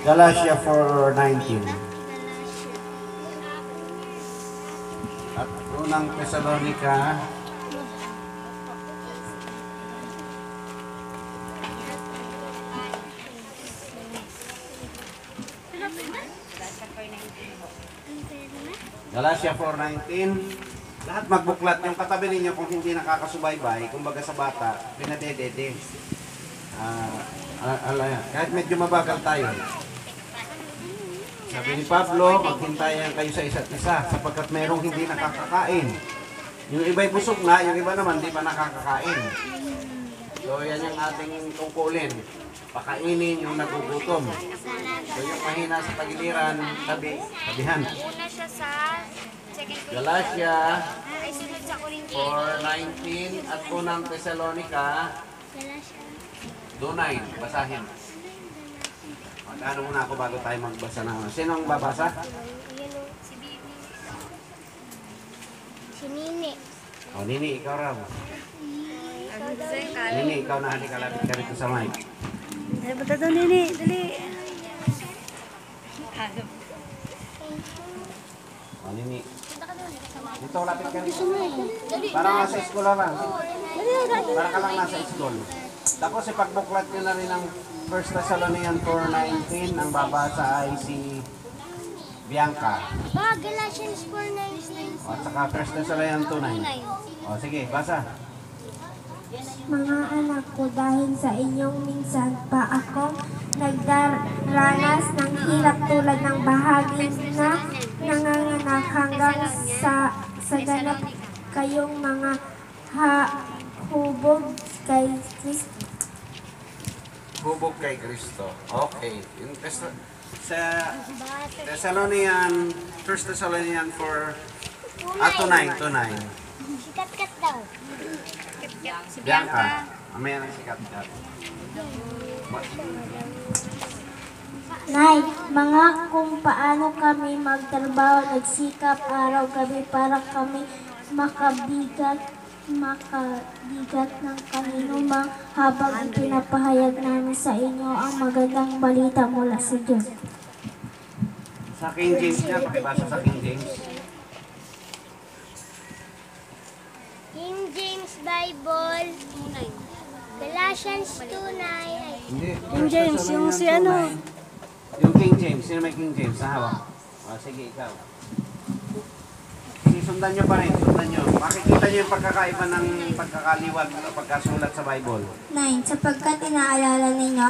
Galatia 4:19. At unang Tesalonica 4:19. Lahat magbuklat. Yung katabi ninyo kung hindi nakakasubaybay, kumbaga sa bata, pinadedede. Kahit medyo mabagal tayo. Sabi ni Pablo, maghintayan kayo sa isa't isa sapagkat merong hindi nakakakain. Yung iba'y busog na, yung iba naman di pa nakakakain. So yan yung ating tungkulin. Pakainin yung nagugutom. So yung mahina sa tagiliran, tabihan. Una siya sa Galatia ay sunod sa Corinthia. 4:19 at unang Tesalonica 2:9. Basahin. Magkano muna ako bago tayo magbasa na. Sino ang babasa? Si Bibi. Si Nini. O, Nini, ikaw raw. Nini, ikaw na halika lapit ka rito sa mic. Ay, bata daw, Nini. Dali. O, Nini. Dito, lapit ka rito. Parang nasa school lang. Para ka lang nasa school. Tapos, ipagbuklat nyo na rin ang 1 Thessalonians 4:19. Ang babasa ay si Bianca. Ba, Galatians 4:19. O, at saka 1 Thessalonians 2:9. O, sige, basa. Mga anak ko, dahil sa inyong minsan pa ako nagdaranas ng hirap tulad ng bahagi na nanganganak hanggang sa ganap kayong mga hubog kay Kristo. Hubog kay Kristo. Okay. Yung sa Thessalonian, 1 Thessalonians 4, 2:9. Sikat-kat daw. Si Bianca. Mamaya ng sikat-kat. Nay, mga kung paano kami magtrabaho, nagsikap araw-gabi para kami makabigat ng kaninumang habang ipinapahayag namin sa inyo ang magandang balita mula sa Diyos. Sa King James niya, pakibasa sa King James. King James Bible. Galatians 2:9. Hindi. King James, yung si ano? Yung King James. Sino may King James? Na hawak. O, sige, ikaw. Sige, sundan nyo pa rin. Sundan nyo. Makikita nyo yung pagkakaiba ng pagkakaliwag o pagkasulat sa Bible. 9. Sapagkat inaalala ninyo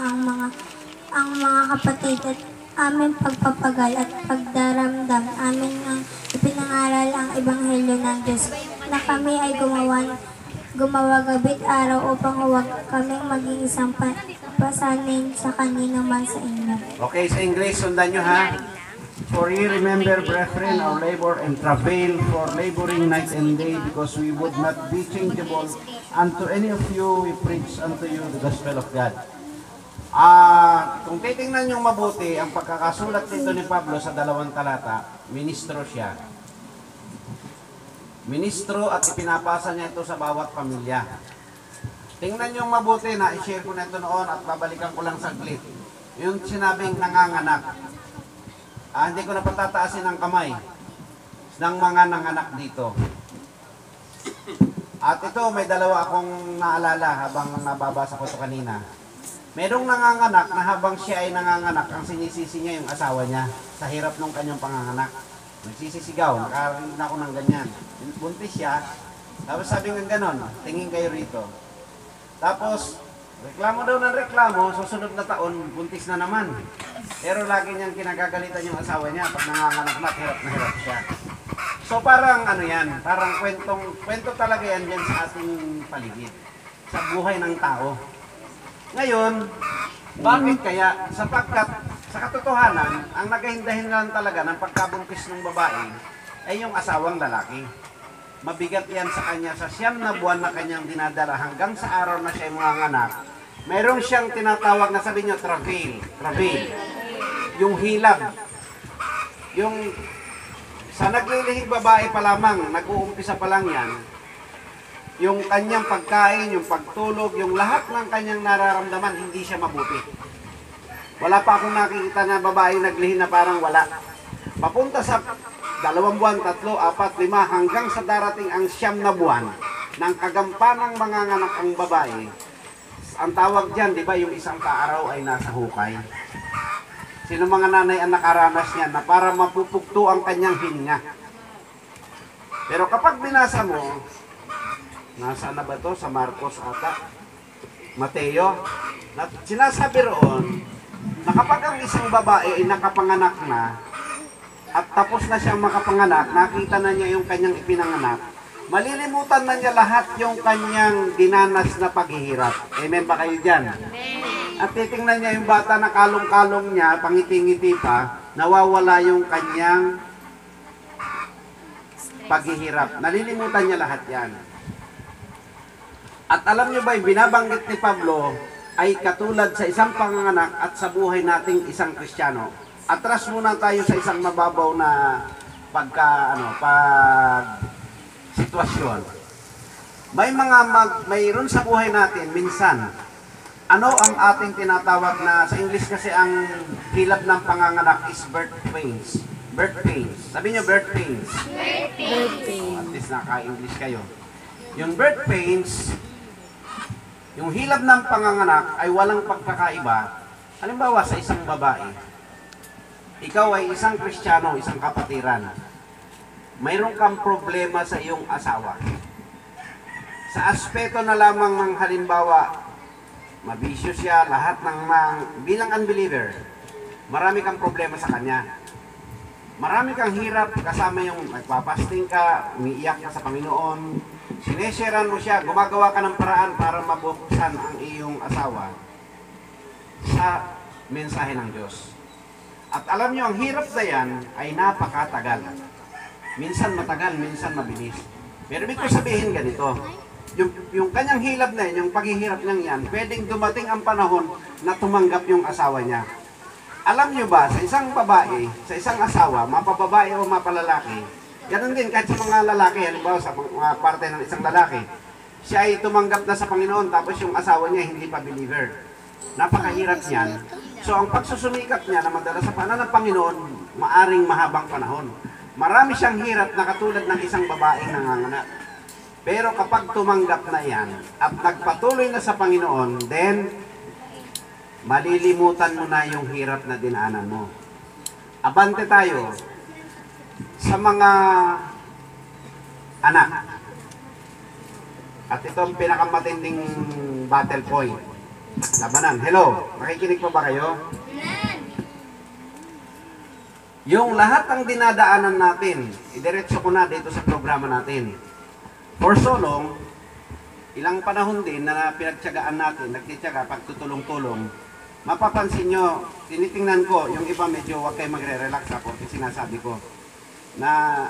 ang mga kapatid at aming pagpapagal at pagdaramdam amin ang ipinangaral ang Ebanghelyo ng Diyos na kami ay gumawa gabit araw upang huwag kaming maging isang pasanin sa kanino man sa inyo. Okay, sa English, sundan nyo ha. For ye remember, brethren, our labor and travail for laboring night and day, because we would not be changeable unto any of you, we preach unto you the gospel of God. Kung titingnan nyo mabuti, ang pagkakasulat dito ni Pablo sa 2 talata, ministro siya. Ministro at ipinapasa niya ito sa bawat pamilya. Tingnan nyo mabuti na i-share ko na ito noon at babalikan ko lang saglit. Yung sinabing nanganganak. Hindi ko na patataasin ang kamay ng mga nanganak dito. At ito, may dalawa akong naalala habang nababasa ko ito kanina. Merong nanganganak na habang siya ay nanganganak, ang sinisisi niya yung asawa niya sa hirap ng kanyang panganganak. Nagsisisigaw, nakarinig na ako ng ganyan. Buntis siya, tapos sabi ng ganon, tingin kayo rito. Tapos, reklamo daw ng reklamo, susunod na taon, buntis na naman. Pero lagi niyang kinagagalitan yung asawa niya pag nanganganak na, hirap siya. So parang ano yan, parang kwento talaga yan dyan sa ating paligid, sa buhay ng tao. Ngayon, bakit kaya? Sapagkat sa katotohanan, ang nagahindahinlan talaga ng pagkabuntis ng babae ay yung asawang lalaki. Mabigat yan sa kanya sa 9 na buwan na kanyang dinadala hanggang sa araw na siya mga anak. Meron siyang tinatawag na sabi niyo, travail. Yung hilab. Yung sa naglilihig babae pa lamang, nag-uumpisa pa lang yan, yung kanyang pagkain, yung pagtulog, yung lahat ng kanyang nararamdaman, hindi siya mabuti. Wala pa akong nakikita na babae naglihi na parang wala. Papunta sa 2 buwan, 3, 4, 5, hanggang sa darating ang 9 na buwan ng kagampanang manganganak ang babae. Ang tawag dyan, di ba, yung isang kaaraw ay nasa hukay. Sino mga nanay ang nakaranas niyan na para mapupukto ang kanyang hininga? Pero kapag binasa mo, nasa na ba to? Sa Marcos ata? Mateo? Sinasabi roon na kapag ang isang babae ay nakapanganak na at tapos na siyang makapanganak, nakita na niya yung kanyang ipinanganak, malilimutan na niya lahat yung kanyang dinanas na paghihirap. Amen ba kayo dyan? At titingnan niya yung bata na kalong-kalong niya, pangiti-ngiti pa, nawawala yung kanyang paghihirap. Nalilimutan niya lahat yan. At alam niyo ba, yung binabanggit ni Pablo ay katulad sa isang panganganak at sa buhay nating isang Kristiyano. Atras muna tayo sa isang mababaw na sitwasyon. Mayroon sa buhay natin minsan, ano ang ating tinatawag na, sa English kasi ang hilab ng panganganak is birth pains. Birth pains. Sabi niyo birth pains. Birth pain. At least naka-English kayo. Yung birth pains, yung hilab ng panganganak ay walang pagkakaiba. Halimbawa sa isang babae, ikaw ay isang Kristiyano, isang kapatiran. Mayroon kang problema sa iyong asawa. Sa aspeto na lamang ng halimbawa, mabisyo siya, lahat ng bilang unbeliever, marami kang problema sa kanya. Marami kang hirap kasama yung nagpapasting ka, umiiyak ka sa Panginoon, sinesharean mo siya, gumagawa ka ng paraan para mabuksan ang iyong asawa sa mensahe ng Diyos. At alam nyo, ang hirap na yan ay napakatagal. Minsan matagal, minsan mabilis. Pero ibig ko sabihin ganito, yung kanyang hilab na yan, yung paghihirap niyang yan, pwedeng dumating ang panahon na tumanggap yung asawa niya. Alam nyo ba, sa isang babae, sa isang asawa, mapababae o mapalalaki, ganun din kahit sa mga lalaki, halimbawa sa mga parte ng isang lalaki, siya ay tumanggap na sa Panginoon, tapos yung asawa niya hindi pa believer. Napakahirap niyan. So ang pagsusumikap niya na madala sa paanan ng Panginoon, maaring mahabang panahon. Marami siyang hirap na katulad ng isang babaeng nanganganak. Pero kapag tumanggap na yan at nagpatuloy na sa Panginoon, then malilimutan mo na yung hirap na dinaanan mo. Abante tayo sa mga anak. At ito ang pinakamatinding battle point. Labanan. Hello, nakikinig pa ba kayo? Yung lahat ng dinadaanan natin, idiretso ko na dito sa programa natin. For so long, ilang panahon din na pinagtyagaan natin, nagtityaga, pagtutulong-tulong, mapapansin nyo, tinitingnan ko, yung iba medyo huwag kayo magre-relax ha, porque sinasabi ko, na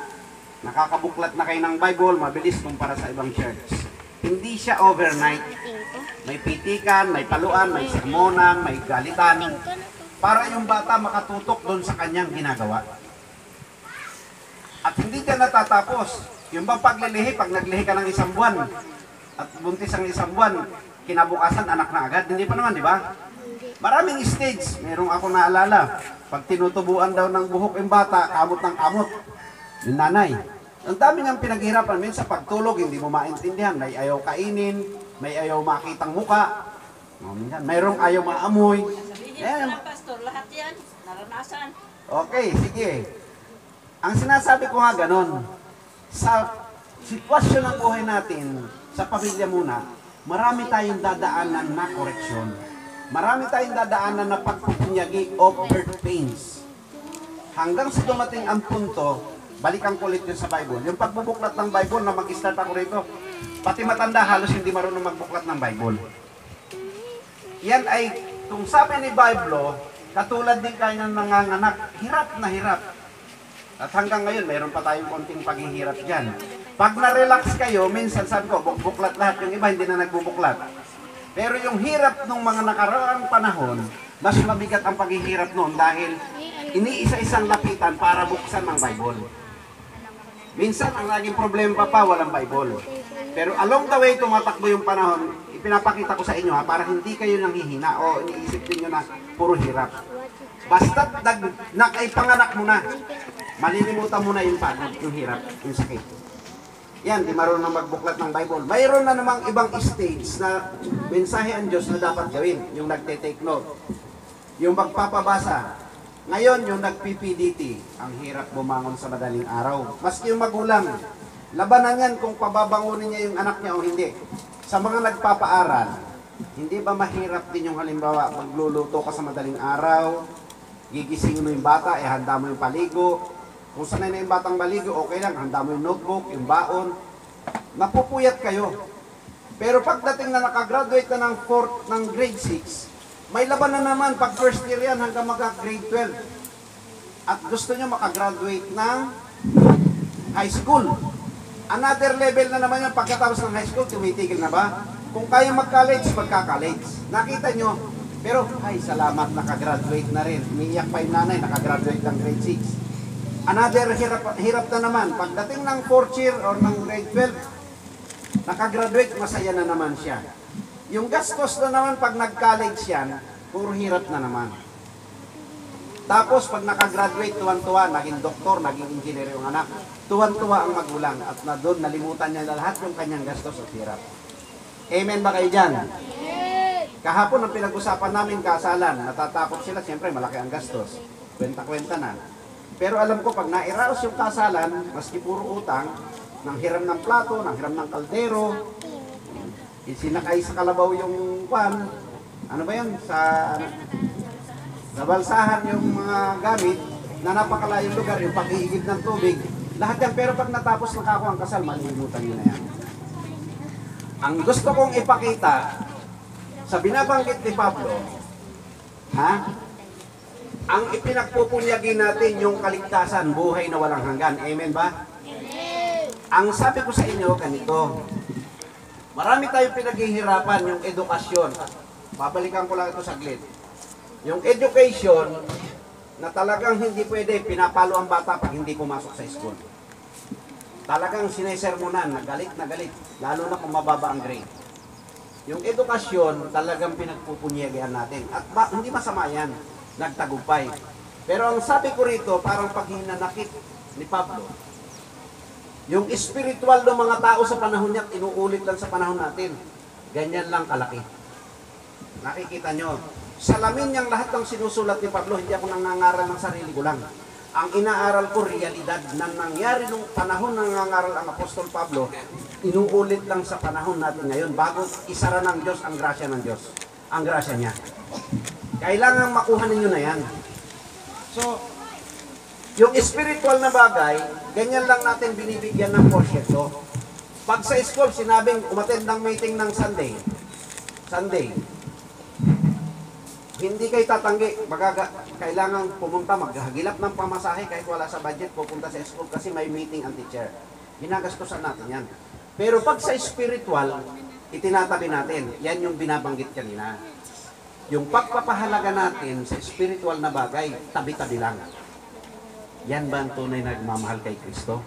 nakakabuklat na kayo ng Bible, mabilis kumpara sa ibang church. Hindi siya overnight. May pitikan, may paluan, may sermonan, may galitan, para yung bata makatutok doon sa kanyang ginagawa. At hindi dyan natatapos. Yung bang paglilihi, pag naglihi ka ng 1 buwan, at buntis ang 1 buwan, kinabukasan anak na agad. Hindi pa naman, di ba? Maraming stage. Merong ako naalala. Pag tinutubuan daw ng buhok yung bata, kamot ng kamot. Yung nanay. Ang dami niyang pinaghirapan. Minsan pagtulog, hindi mo maintindihan. May ayaw kainin, may ayaw makitang muka. Mayroong ayaw maamoy. Sabihin ng pastor, lahat yan, naranasan. Okay, sige. Ang sinasabi ko nga ganon, sa sitwasyon ng buhay natin, sa pamilya muna, marami tayong dadaanan na koreksyon. Marami tayong dadaanan na pagpupunyagi of birth pains. Hanggang sa dumating ang punto, balikan ko ulit yun sa Bible. Yung pagbubuklat ng Bible na mag-start ako rito, pati matanda halos hindi marunong magbuklat ng Bible. Yan ay, kung sabi ni Bible, katulad din kayo ng nanganganak, hirap na hirap. At hanggang ngayon, mayroon pa tayong konting paghihirap dyan. Pag na-relax kayo, minsan sabi ko, buklat lahat. Yung iba hindi na nagbubuklat. Pero yung hirap ng mga nakaraang panahon, mas mabigat ang paghihirap noon dahil iniisa-isang lapitan para buksan ng Bible. Minsan, ang naging problema pa, walang Bible. Pero along the way, tumatakbo yung panahon, ipinapakita ko sa inyo ha, para hindi kayo nanghihina o iniisip niyo na puro hirap. Basta panganak mo na, malilimutan mo na yung pagod, yung hirap, yung sakit. Yan, di marunong magbuklat ng Bible. Mayroon na namang ibang stage na mensahe ang Diyos na dapat gawin, yung nagte-take note, yung magpapabasa. Ngayon, yung nag-PPDT, ang hirap bumangon sa madaling araw. Maski yung magulang, labanan yan kung pababangunin niya yung anak niya o hindi. Sa mga nagpapaaral, hindi ba mahirap din yung halimbawa, magluluto ka sa madaling araw, gigisingin mo yung bata, handa mo yung paligo. Kung sanay na yung batang maligo, okay lang, handa mo yung notebook, yung baon. Napupuyat kayo. Pero pagdating na nakagraduate na ng grade 6, may laban na naman pag first year yan hanggang grade 12. At gusto nyo makagraduate ng high school. Another level na naman yan pagkatapos ng high school, tumitigil na ba? Kung kaya mag-college, magka-college. Nakita nyo, pero ay salamat, nakagraduate na rin. Umiiyak pa yung nanay, nakagraduate ng grade 6. Another hirap na naman. Pagdating ng 4th year or ng grade 12, nakagraduate, masaya na naman siya. Yung gastos na naman pag nag-college yan, puro hirap na naman. Tapos pag nakagraduate, tuwan-tuwa, naging doktor, naging engineer yung anak, tuwan-tuwa ang magulang at na doon nalimutan niya lahat yung kanyang gastos at hirap. Amen ba kayo dyan? Kahapon ang pinag-usapan namin kasalan, natatakot sila, siyempre malaki ang gastos. Kwenta-kwenta na. Pero alam ko, pag nairaos yung kasalan, maski puro utang, nang hiram ng plato, nang hiram ng kaldero, sinakay sa kalabaw yung kwan, ano ba yan, sa balsahan yung mga gamit, na napakalayong lugar, yung pag-iigib ng tubig, lahat yan. Pero pag natapos na ang kasal, malilimutan nyo na yan. Ang gusto kong ipakita, sa binabanggit ni Pablo, ang ipinagpupunyagi natin yung kaligtasan, buhay na walang hanggan. Amen ba? Amen. Ang sabi ko sa inyo, ganito. Marami tayong pinaghihirapan yung edukasyon. Babalikan ko lang ito saglit. Yung education na talagang hindi pwede, pinapalo ang bata pag hindi pumasok sa school. Talagang sinesermonan, na galit, lalo na kung mababa ang grade. Yung edukasyon, talagang pinagpupunyagihan natin. At hindi masama yan. Nagtagumpay. Pero ang sabi ko rito, parang paghinanakit ni Pablo, yung spiritual ng mga tao sa panahon niya, inuulit lang sa panahon natin. Ganyan lang kalaki. Nakikita nyo, salamin niyang lahat ng sinusulat ni Pablo, hindi ako nangangaral ng sarili ko lang. Ang inaaral ko, realidad na nangyari nung panahon ng nangangaral ang Apostol Pablo, inuulit lang sa panahon natin ngayon, bago isara ng Diyos ang grasya ng Diyos. Ang grasya niya. Kailangan makuha ninyo na yan. So, yung spiritual na bagay, ganyan lang natin binibigyan ng porsyento. Pag sa school, sinabing umattend ng meeting ng Sunday, hindi kayo tatanggi. Kailangan pumunta, maghagilap ng pamasahe kahit wala sa budget, pupunta sa school kasi may meeting ang teacher. Ginagastusan natin yan. Pero pag sa spiritual, itinatabi natin. Yan yung binabanggit kanina. Yung pagpapahalaga natin sa spiritual na bagay, tabi-tabi lang. Yan ba ang tunay na nagmamahal kay Kristo?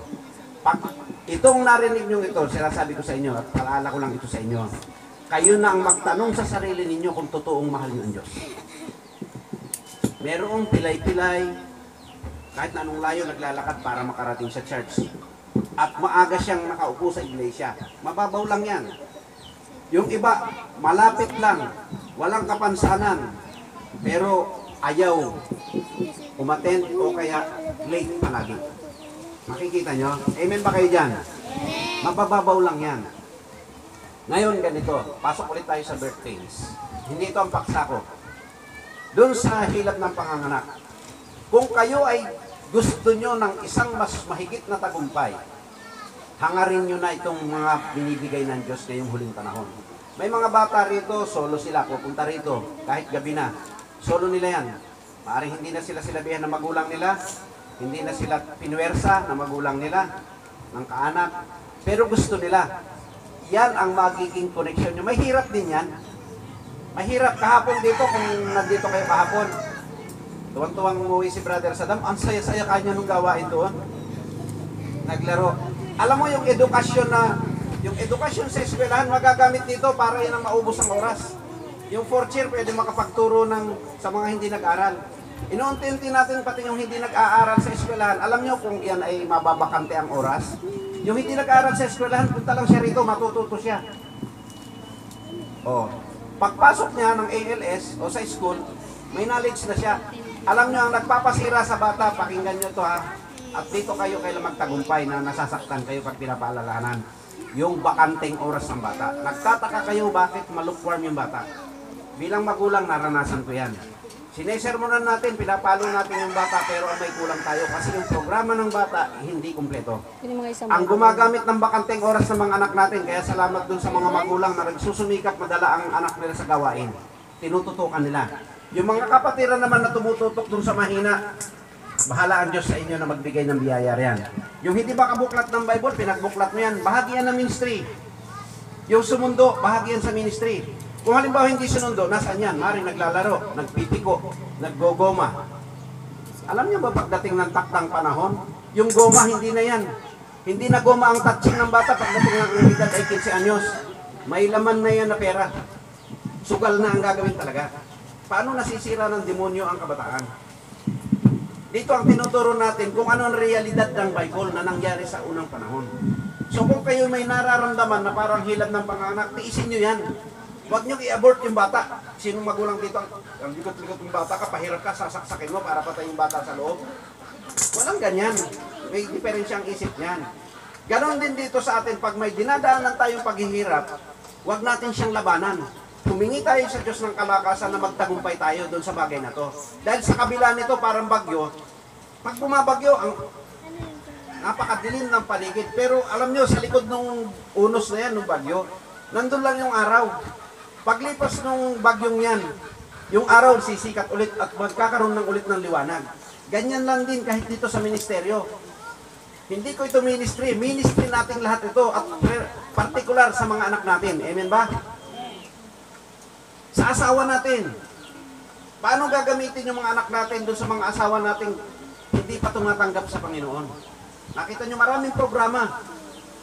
Pag itong narinig nyo ito, sinasabi ko sa inyo, at paalala ko lang ito sa inyo, kayo na ang magtanong sa sarili ninyo kung totoong mahal nyo ang Diyos. Merong pilay-pilay, kahit na anong layo naglalakad para makarating sa church. At maaga siyang nakaupo sa iglesia. Mababaw lang yan. Yung iba, malapit lang, walang kapansanan, pero ayaw umattend o kaya late palagi. Makikita nyo? Amen ba kayo dyan? Mabababaw lang yan. Ngayon ganito, pasok ulit tayo sa birth pains. Hindi ito ang paksa ko. Doon sa hilap ng panganganak, kung kayo ay gusto nyo ng isang mas mahigit na tagumpay, hangarin nyo na itong mga binibigay ng Diyos ngayong huling panahon. May mga bata rito, solo sila, pupunta rito, kahit gabi na. Solo nila yan. Maaaring hindi na sila sinabihan ng magulang nila, hindi na sila pinuwersa ng magulang nila, ng kaanak, pero gusto nila. Yan ang magiging connection nyo. Mahirap din yan. Mahirap. Kahapon dito, kung nandito kayo kahapon, tuwang-tuwang umuwi si Brother Saddam, ang saya-saya kanya nung gawain doon. Naglaro. Alam mo yung edukasyon na Yung edukasyon sa eskwelahan, magagamit dito para yan ang maubos ang oras. Yung fourth year, pwede makapagturo sa mga hindi nag-aral. Inuunti-unti natin pati yung hindi nag-aaral sa eskwelahan. Alam nyo kung yan ay mababakante ang oras? Yung hindi nag-aaral sa eskwelahan, punta lang siya rito, matututo siya. Pagpasok niya ng ALS o sa school, may knowledge na siya. Alam nyo, ang nagpapasira sa bata, pakinggan nyo to ha. At dito kayo kailan magtagumpay na nasasaktan kayo pag pinapaalalahanan. Yung bakanteng oras ng bata. Nagtataka kayo bakit malukwarm yung bata. Bilang magulang, naranasan ko yan. Sinesermonan natin, pinapalo natin yung bata, pero may kulang tayo kasi yung programa ng bata hindi kumpleto. Ang gumagamit ng bakanteng oras ng mga anak natin, kaya salamat dun sa mga magulang na nagsusumikap madala ang anak nila sa gawain. Tinututukan nila. Yung mga kapatiran naman na tumututok dun sa mahina, bahala ang Diyos sa inyo na magbigay ng biyaya riyan. Yung hindi makabuklat ng Bible, pinagbuklat mo yan, bahagi yan ng ministry. Yung sumundo, bahagi yan sa ministry. Kung halimbawa hindi sunundo, nasaan yan? Maring naglalaro, nagpipiko, naggogoma. Alam niyo ba pagdating ng takdang panahon, yung goma hindi na yan. Hindi na goma ang touching ng bata pagdating ng edad ay 15 anyos. May laman na yan na pera. Sugal na ang gagawin talaga. Paano nasisira ng demonyo ang kabataan? Dito ang tinuturo natin kung ano ang realidad ng Bible na nangyari sa unang panahon. So kung kayo may nararamdaman na parang hilab ng panganak, tiisin nyo yan. Huwag nyo i-abort yung bata. Sinong magulang dito, ang likot-likot yung bata ka, pahirap ka, sasaksakin mo para patay yung bata sa loob. Walang ganyan. May diferensya ang isip niyan. Ganon din dito sa atin, pag may dinadaanan tayong paghihirap, huwag natin siyang labanan. Humingi tayo sa Diyos ng kalakasan na magtagumpay tayo doon sa bagay na to. Dahil sa kabila nito, parang bagyo, pag bumabagyo, ang napakadilim ng paligid. Pero alam nyo, sa likod ng unos na yan, ng bagyo, nandun lang yung araw. Paglipas ng bagyong yan, yung araw sisikat ulit at magkakaroon ng ulit ng liwanag. Ganyan lang din kahit dito sa ministeryo. Hindi ko ito ministry natin lahat ito at particular sa mga anak natin. Amen ba? Sa asawa natin. Paano gagamitin yung mga anak natin doon sa mga asawa natin hindi pa tumatanggap sa Panginoon? Nakita nyo maraming programa.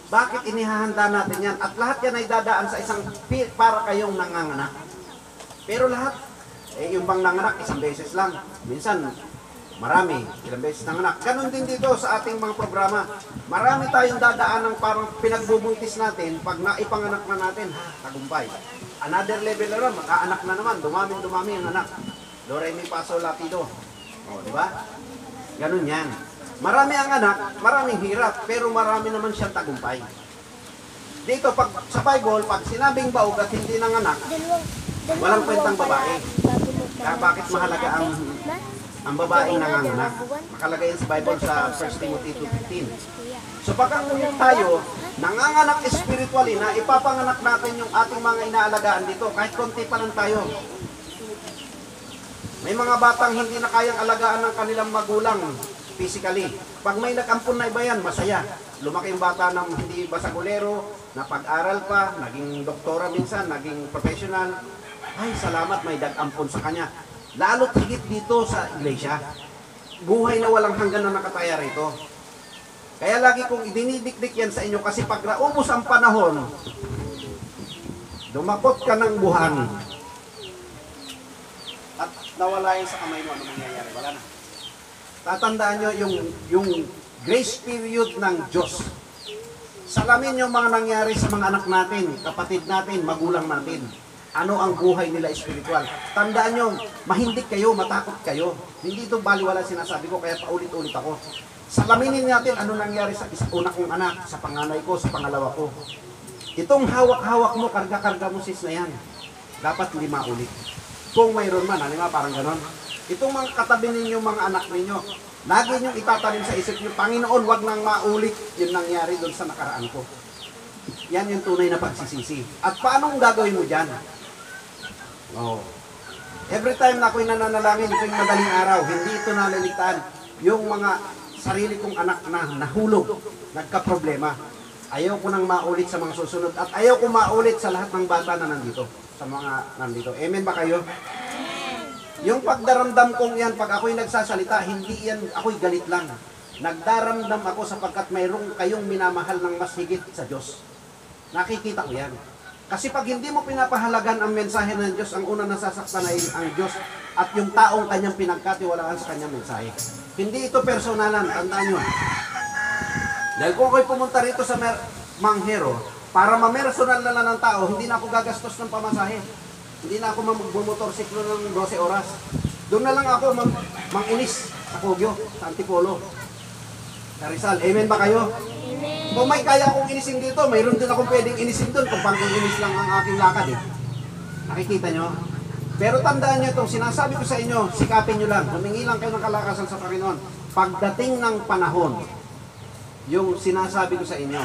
Bakit inihahanda natin yan? At lahat yan ay dadaan sa isang para kayong nanganganak. Pero lahat, yung bang nanganak, isang beses lang. Minsan, marami, ilang beses nanganak. Ganon din dito sa ating mga programa. Marami tayong dadaan ng parang pinagbubuntis natin. Pag naipanganak na natin, tagumpay. Another level na naman, makaanak na naman. Dumami ang anak. Do, re, mi, fa, sol, la, ti, do. O, di ba? Ganon yan. Marami ang anak, maraming hirap, pero marami naman siyang tagumpay. Dito, pag sa Bible, pag sinabing baog at hindi nanganak, walang kwentang babae. Kaya bakit mahalaga ang babaeng nanganganak? Makalagay yan sa Bible sa 1 Timothy 2:15. So pag tayo, nanganganak spiritually na ipapanganak natin yung ating mga inaalagaan dito, kahit konti pa lang tayo. May mga batang hindi na kayang alagaan ng kanilang magulang physically. Pag may nag-ampon na iba yan, masaya. Lumaki yung bata ng hindi basagulero, napag-aral pa, naging doktora minsan, naging professional. Ay, salamat, may dag-ampon sa kanya. Lalo't higit dito sa iglesia. Buhay na walang hanggan na nakataya rito. Kaya lagi kong idinidikdik yan sa inyo kasi pag naubos ang panahon, dumakot ka ng buhan at nawala yan sa kamay mo, ano mangyayari? Wala na. Tatandaan nyo yung grace period ng Diyos. Salamin yung mga nangyari sa mga anak natin, kapatid natin, magulang natin. Ano ang buhay nila espiritual. Tandaan nyo, mahindik kayo, matakot kayo. Hindi ito baliwala sinasabi ko, kaya paulit-ulit ako. Salaminin natin ano nangyari sa una kong anak, sa panganay ko, sa pangalawa ko. Itong hawak-hawak mo, karga-karga mo sis na yan. Dapat hindi maulit. Kung mayroon man, ano parang ganon. Itong mga katabi ninyo, mga anak ninyo, lagi nyo itatanim sa isip nyo, Panginoon, wag nang maulit yung nangyari doon sa nakaraan ko. Yan yung tunay na pagsisisi. At paano gagawin mo dyan? Oh. Every time na ako'y nananalangin, tuwing madaling araw, hindi ito naliligtaan. Yung mga sarili kong anak na nahulog, nagka-problema. Ayaw ko nang maulit sa mga susunod. At ayaw ko maulit sa lahat ng bata na nandito. Sa mga nandito. Amen ba kayo? Yung pagdaramdam kong yan, pag ako'y nagsasalita, hindi yan ako'y galit lang. Nagdaramdam ako sapagkat mayroong kayong minamahal ng mas higit sa Diyos. Nakikita ko yan. Kasi pag hindi mo pinapahalagan ang mensahe ng Diyos, ang unang nasasaktan ay ang Diyos at yung taong kanyang pinagkatiwalaan sa kanyang mensahe. Hindi ito personalan, tandaan nyo. Dahil kung ako'y pumunta rito sa Manghero, para mamersonal na lang ng tao, hindi na ako gagastos ng pamasahe. Hindi na ako magbumotorsiklo ng 12 oras. Doon na lang ako manginis sa Kogyo, sa Antipolo, sa Rizal. Amen ba kayo? Kung may kaya akong inisin dito, mayroon din akong pwedeng inisin doon kung pang-inis lang ang aking lakad eh. Nakikita nyo? Pero tandaan nyo itong sinasabi ko sa inyo, sikapin nyo lang, humingi lang kayo ng kalakasan sa Panginoon. Pagdating ng panahon, yung sinasabi ko sa inyo,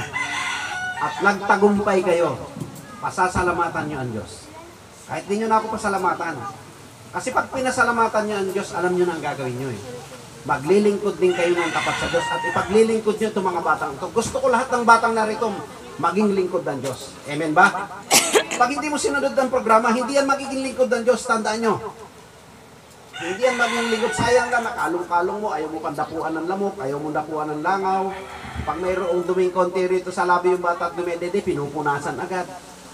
at nagtagumpay kayo, pasasalamatan nyo ang Diyos. Kahit di nyo na ako pasalamatan. Kasi pag pinasalamatan nyo ang Diyos, alam nyo na ang gagawin nyo eh. Maglilingkod din kayo ng tapat sa Diyos at ipaglilingkod nyo itong mga batang ito. Gusto ko lahat ng batang narito maging lingkod ng Diyos. Amen ba? Pag hindi mo sinunod ng programa, hindi yan magiging lingkod ng Diyos. Tandaan nyo. Hindi yan magiging lingkod. Sayang lang, nakalong-kalong mo, ayaw mo pang dapuan ng lamok, ayaw mo dapuan ng langaw. Pag mayroong duming konti rito sa labi yung bata at dumedede, pinupunasan agad.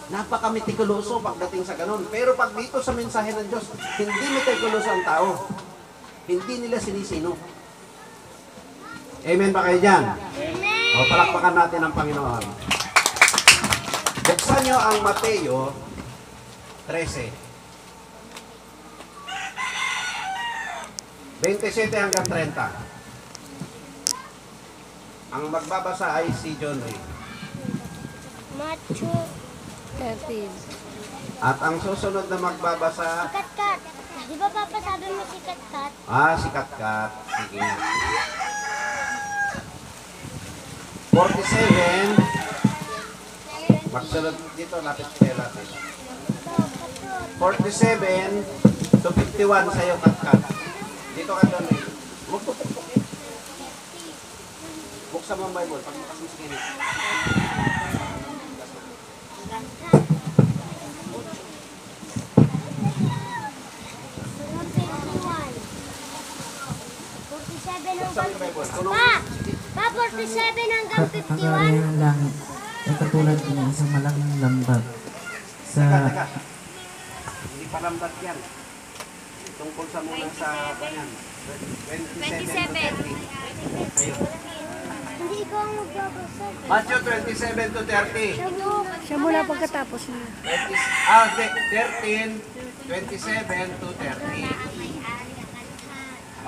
Napaka-metikuloso pagdating sa ganun. Pero pag dito sa mensahe ng Diyos, hindi metikuloso ang tao. Hindi nila sinisino. Amen ba kayo dyan? Amen! O, palakpakan natin ang Panginoon. Buksan nyo ang Mateo 13. 27 hanggang 30. Ang magbabasa ay si John Ray. Matthew. 13. At ang susunod na magbabasa, Kat-kat. Di ba papasabi mo si Kat-kat? si Katkat. Sige nga. 47. Magsunod dito, lapit kayo natin. 47 to 51 sa'yo, Katkat. Dito ka doon eh. Buksan mo ang Bible pag makasiskin. Pa, 47 hanggang 51. Pag-aaral ng langit ay katulad ng isang malaking lambat sa Teka. Hindi pa lambat yan. Tungkol sa muna sa kanyan. 27 to 30. Ayun. Hindi ikaw ang magbabasa. Matthew 27 to 30. Siya muna pagkatapos niya. 13, 27 to 30.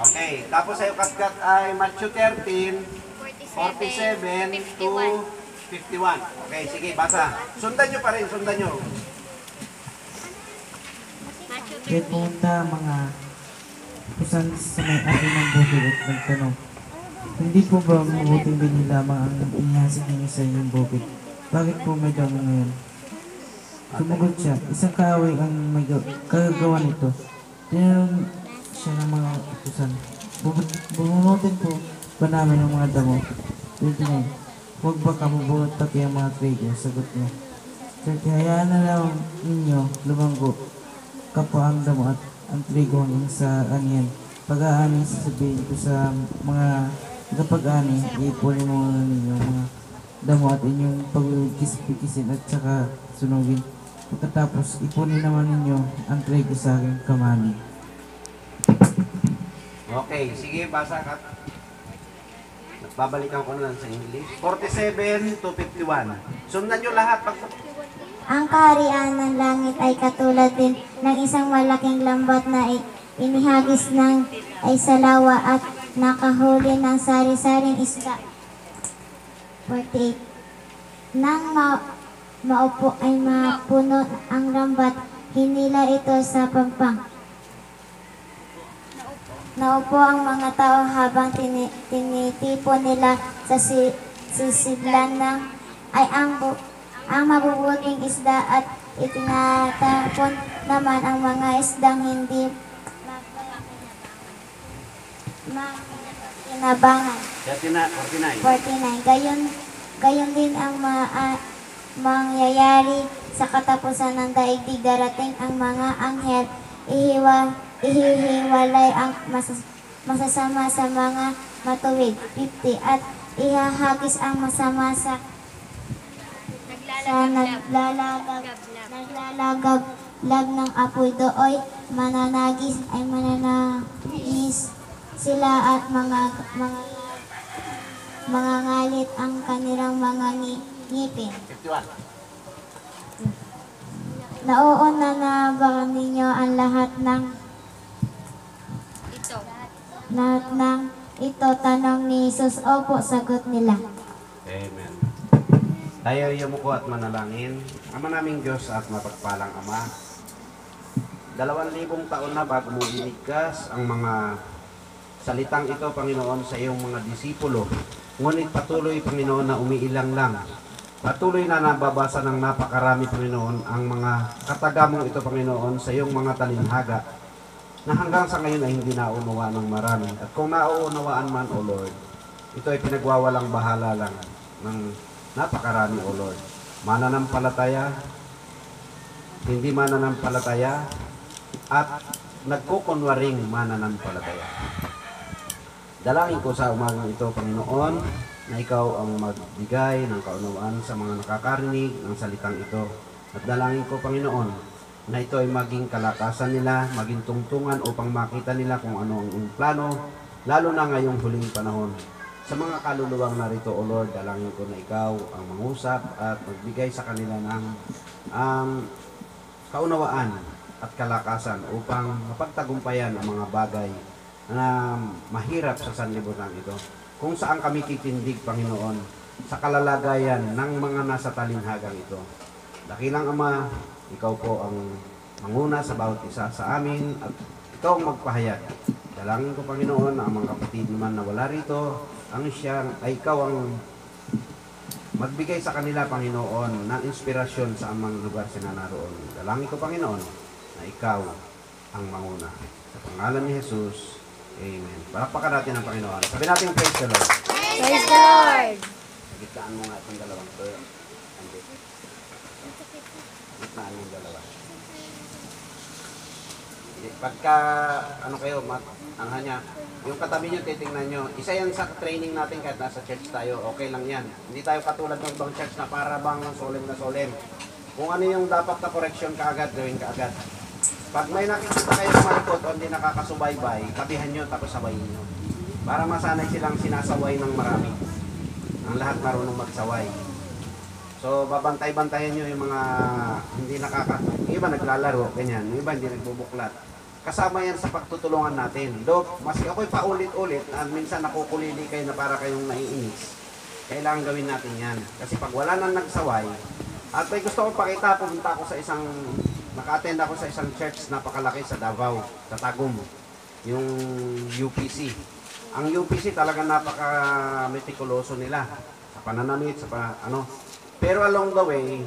Okay, tapos sa'yo Katkat ay Matthew 13, 47 to 51. Okay, sige, basa. Sundan nyo pa rin, sundan nyo. kahit pumunta ang mga pusan sa may-ari ng bukid at nagtanong, hindi po ba mabuting bilhin lamang ang inihasik ninyo sa inyong bukid? Bakit po may damo ngayon? Sumagot siya, isang kaaway ang may kagagawa nito. Tinanong siya ng mga utusan. Bubunutin po ba namin ang mga damo? 29. Huwag ba kamubunot pati ang mga trigo? Sagot niya. Kaya hayaan na lang ninyo lumanggo kapwa ang damo at ang trigo hanggang sa aniyan. Pag-aani, sasabihin ko sa mga kapag-ani, iipunin mo ninyo mga damo at inyong pagkikis-pikisin at saka sunugin. Pagkatapos, ipunin naman ninyo ang trigo sa aking kamali. Okay, sige, basa ka. Babalikan ko na lang sa English. 47 to 51. Sundan nyo lahat. Ang kaharian ng langit ay katulad din ng isang malaking lambat na inihagis ng ay salawa at nakahuli ng sari-saring isda. 48. Nang maupo ay mapuno ang lambat, hinila ito sa pampang. Naupo ang mga tao habang tinitipon nila sa sisidlan ng ay ang mabubuting isda at itinatapon naman ang mga isdang hindi makinabangan. 49. Gayon din ang mangyayari sa katapusan ng daigdig. Darating ang mga anghel, ihihiwalay ang masasama sa mga matuwid, 50, at ihahagis ang masama sa sa naglalagab ng apoy dooy mananagis ay mananagis sila at mga ngalit ang kanilang mga ngipin. 51. Nauuna na ba ninyo ang lahat ng ito? Tanong ni Jesus. Opo, sagot nila. Amen. Tayo yumuko at manalangin. Ama naming Diyos at mapagpalang Ama, 2,000 taon na bago mo binigkas ang mga salitang ito, Panginoon, sa iyong mga disipulo. Ngunit patuloy, Panginoon, na umiilang lang. Patuloy na nababasa ng napakarami, Panginoon, ang mga katagamong ito, Panginoon, sa iyong mga talinhaga na hanggang sa ngayon ay hindi naunawaan ng marami. At kung nauunawaan man, O Lord, ito ay pinagwawalang bahala lang ng napakarami, O Lord. Mananampalataya, hindi mananampalataya, at nagkukunwaring mananampalataya. Dalangin ko sa umagang ito, Panginoon, na ikaw ang magbigay ng kaunawaan sa mga nakakarinig ng salitang ito. At dalangin ko, Panginoon, na ito ay maging kalakasan nila, maging tungtungan upang makita nila kung ano ang plano, lalo na ngayong huling panahon. Sa mga kaluluwang narito, O Lord, dalangin ko na ikaw ang mangusap at magbigay sa kanila ng kaunawaan at kalakasan upang mapagtagumpayan ang mga bagay na mahirap sa sanlibutan ito. Kung saan kami titindig, Panginoon, sa kalalagayan ng mga nasa talinhagang ito. Dakilang Ama, ikaw po ang manguna sa bawat isa sa amin at ikaw ang magpahayag. Dalangin ko, Panginoon, na ang mga kapatid naman na wala rito, ikaw ang magbigay sa kanila, Panginoon, ng inspirasyon sa amang lugar sila naroon. Dalangin ko, Panginoon, na ikaw ang manguna. Sa pangalan ni Jesus, amen. Palakpakan natin ang Panginoon. Sabi natin, praise the Lord. Praise the Lord! Gitaan mo nga itong dalawang to. Gitaan mo yung dalawa. Pagka, yung katabi nyo, titingnan nyo. Isa yan sa training natin kahit nasa church tayo, okay lang yan. Hindi tayo katulad ng ibang church na para bang solemn na solemn. Kung ano yung dapat na correction kaagad, gawin kaagad. Pag may nakikita kayo malikot o hindi nakakasubaybay, tabihan nyo tapos sabayin nyo. Para masanay silang sinasaway ng marami. Ang lahat marunong magsaway. So, babantay-bantayan nyo yung mga hindi yung iba naglalaro, ganyan. Yung iba hindi nagbubuklat. Kasama yan sa pagtutulungan natin. Mas ako'y paulit-ulit at minsan nakukulili kayo na para kayong naiinis. Kailangan gawin natin yan. Kasi pag wala nang nagsaway, at may gusto kong pakita, pumunta ako sa naka-attend ako sa isang church napakalaki sa Davao, sa Tagum, yung UPC. Ang UPC talaga napaka-metikuloso nila sa pananamit, Pero along the way,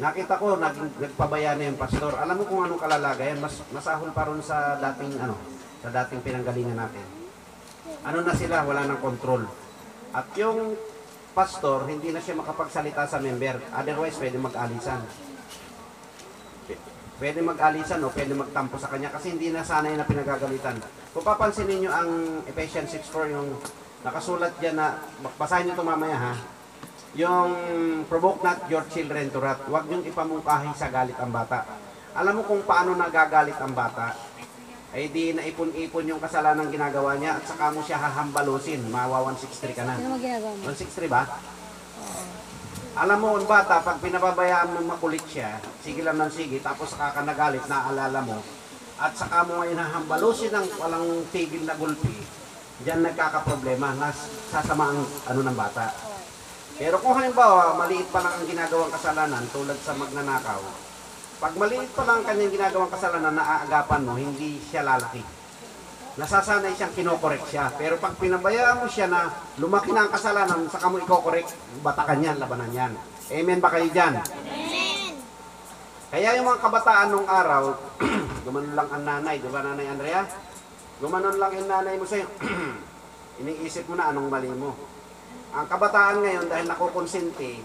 nakita ko, nagpabaya na yung pastor. Alam mo kung anong kalalagayan, mas masahol pa ron sa dating pinanggalingan natin. Ano na sila, wala nang control. At yung pastor, hindi na siya makapagsalita sa member. Otherwise, pwede mag-alisan. Pwede mag-alisan o pwede magtampo sa kanya kasi hindi na sanay na pinagagalitan. Kung papansinin nyo ang Ephesians 6:4, yung nakasulat dyan na, basahin nyo ito mamaya ha, yung provoke not your children to wrath. Huwag niyong ipamungkahi sa galit ang bata. Alam mo kung paano nagagalit ang bata? Ay di naipon-ipon yung kasalanan ginagawa niya at saka mo siya hahambalusin. Mawa 163 ka na. Ano mo ginagawa mo? 163 ba? Alam mo, ang bata, pag pinababayaan mo makulit siya, sige lang ng sige, tapos saka ka nagalit, naaalala mo, at saka mo ngayon hahambalusin ng walang tigil na gulpi, diyan nagkakaproblema, sasama ang ng bata. Pero kung halimbawa, maliit pa lang ang ginagawang kasalanan, tulad sa magnanakaw, pag maliit pa lang ang kanyang ginagawang kasalanan, naaagapan mo, hindi siya lalaki. Nasasanay siyang kinokorek siya. Pero pag pinabayaan mo siya na lumaki na ang kasalanan, saka mo ikokorek, batakan yan, labanan yan. Amen ba kayo dyan? Amen. Kaya yung mga kabataan nung araw, gumanon lang ang nanay, di ba Nanay Andrea? Gumanon lang yung nanay mo sa'yo. Iniisip mo na anong mali mo. Ang kabataan ngayon, dahil nakukonsinti,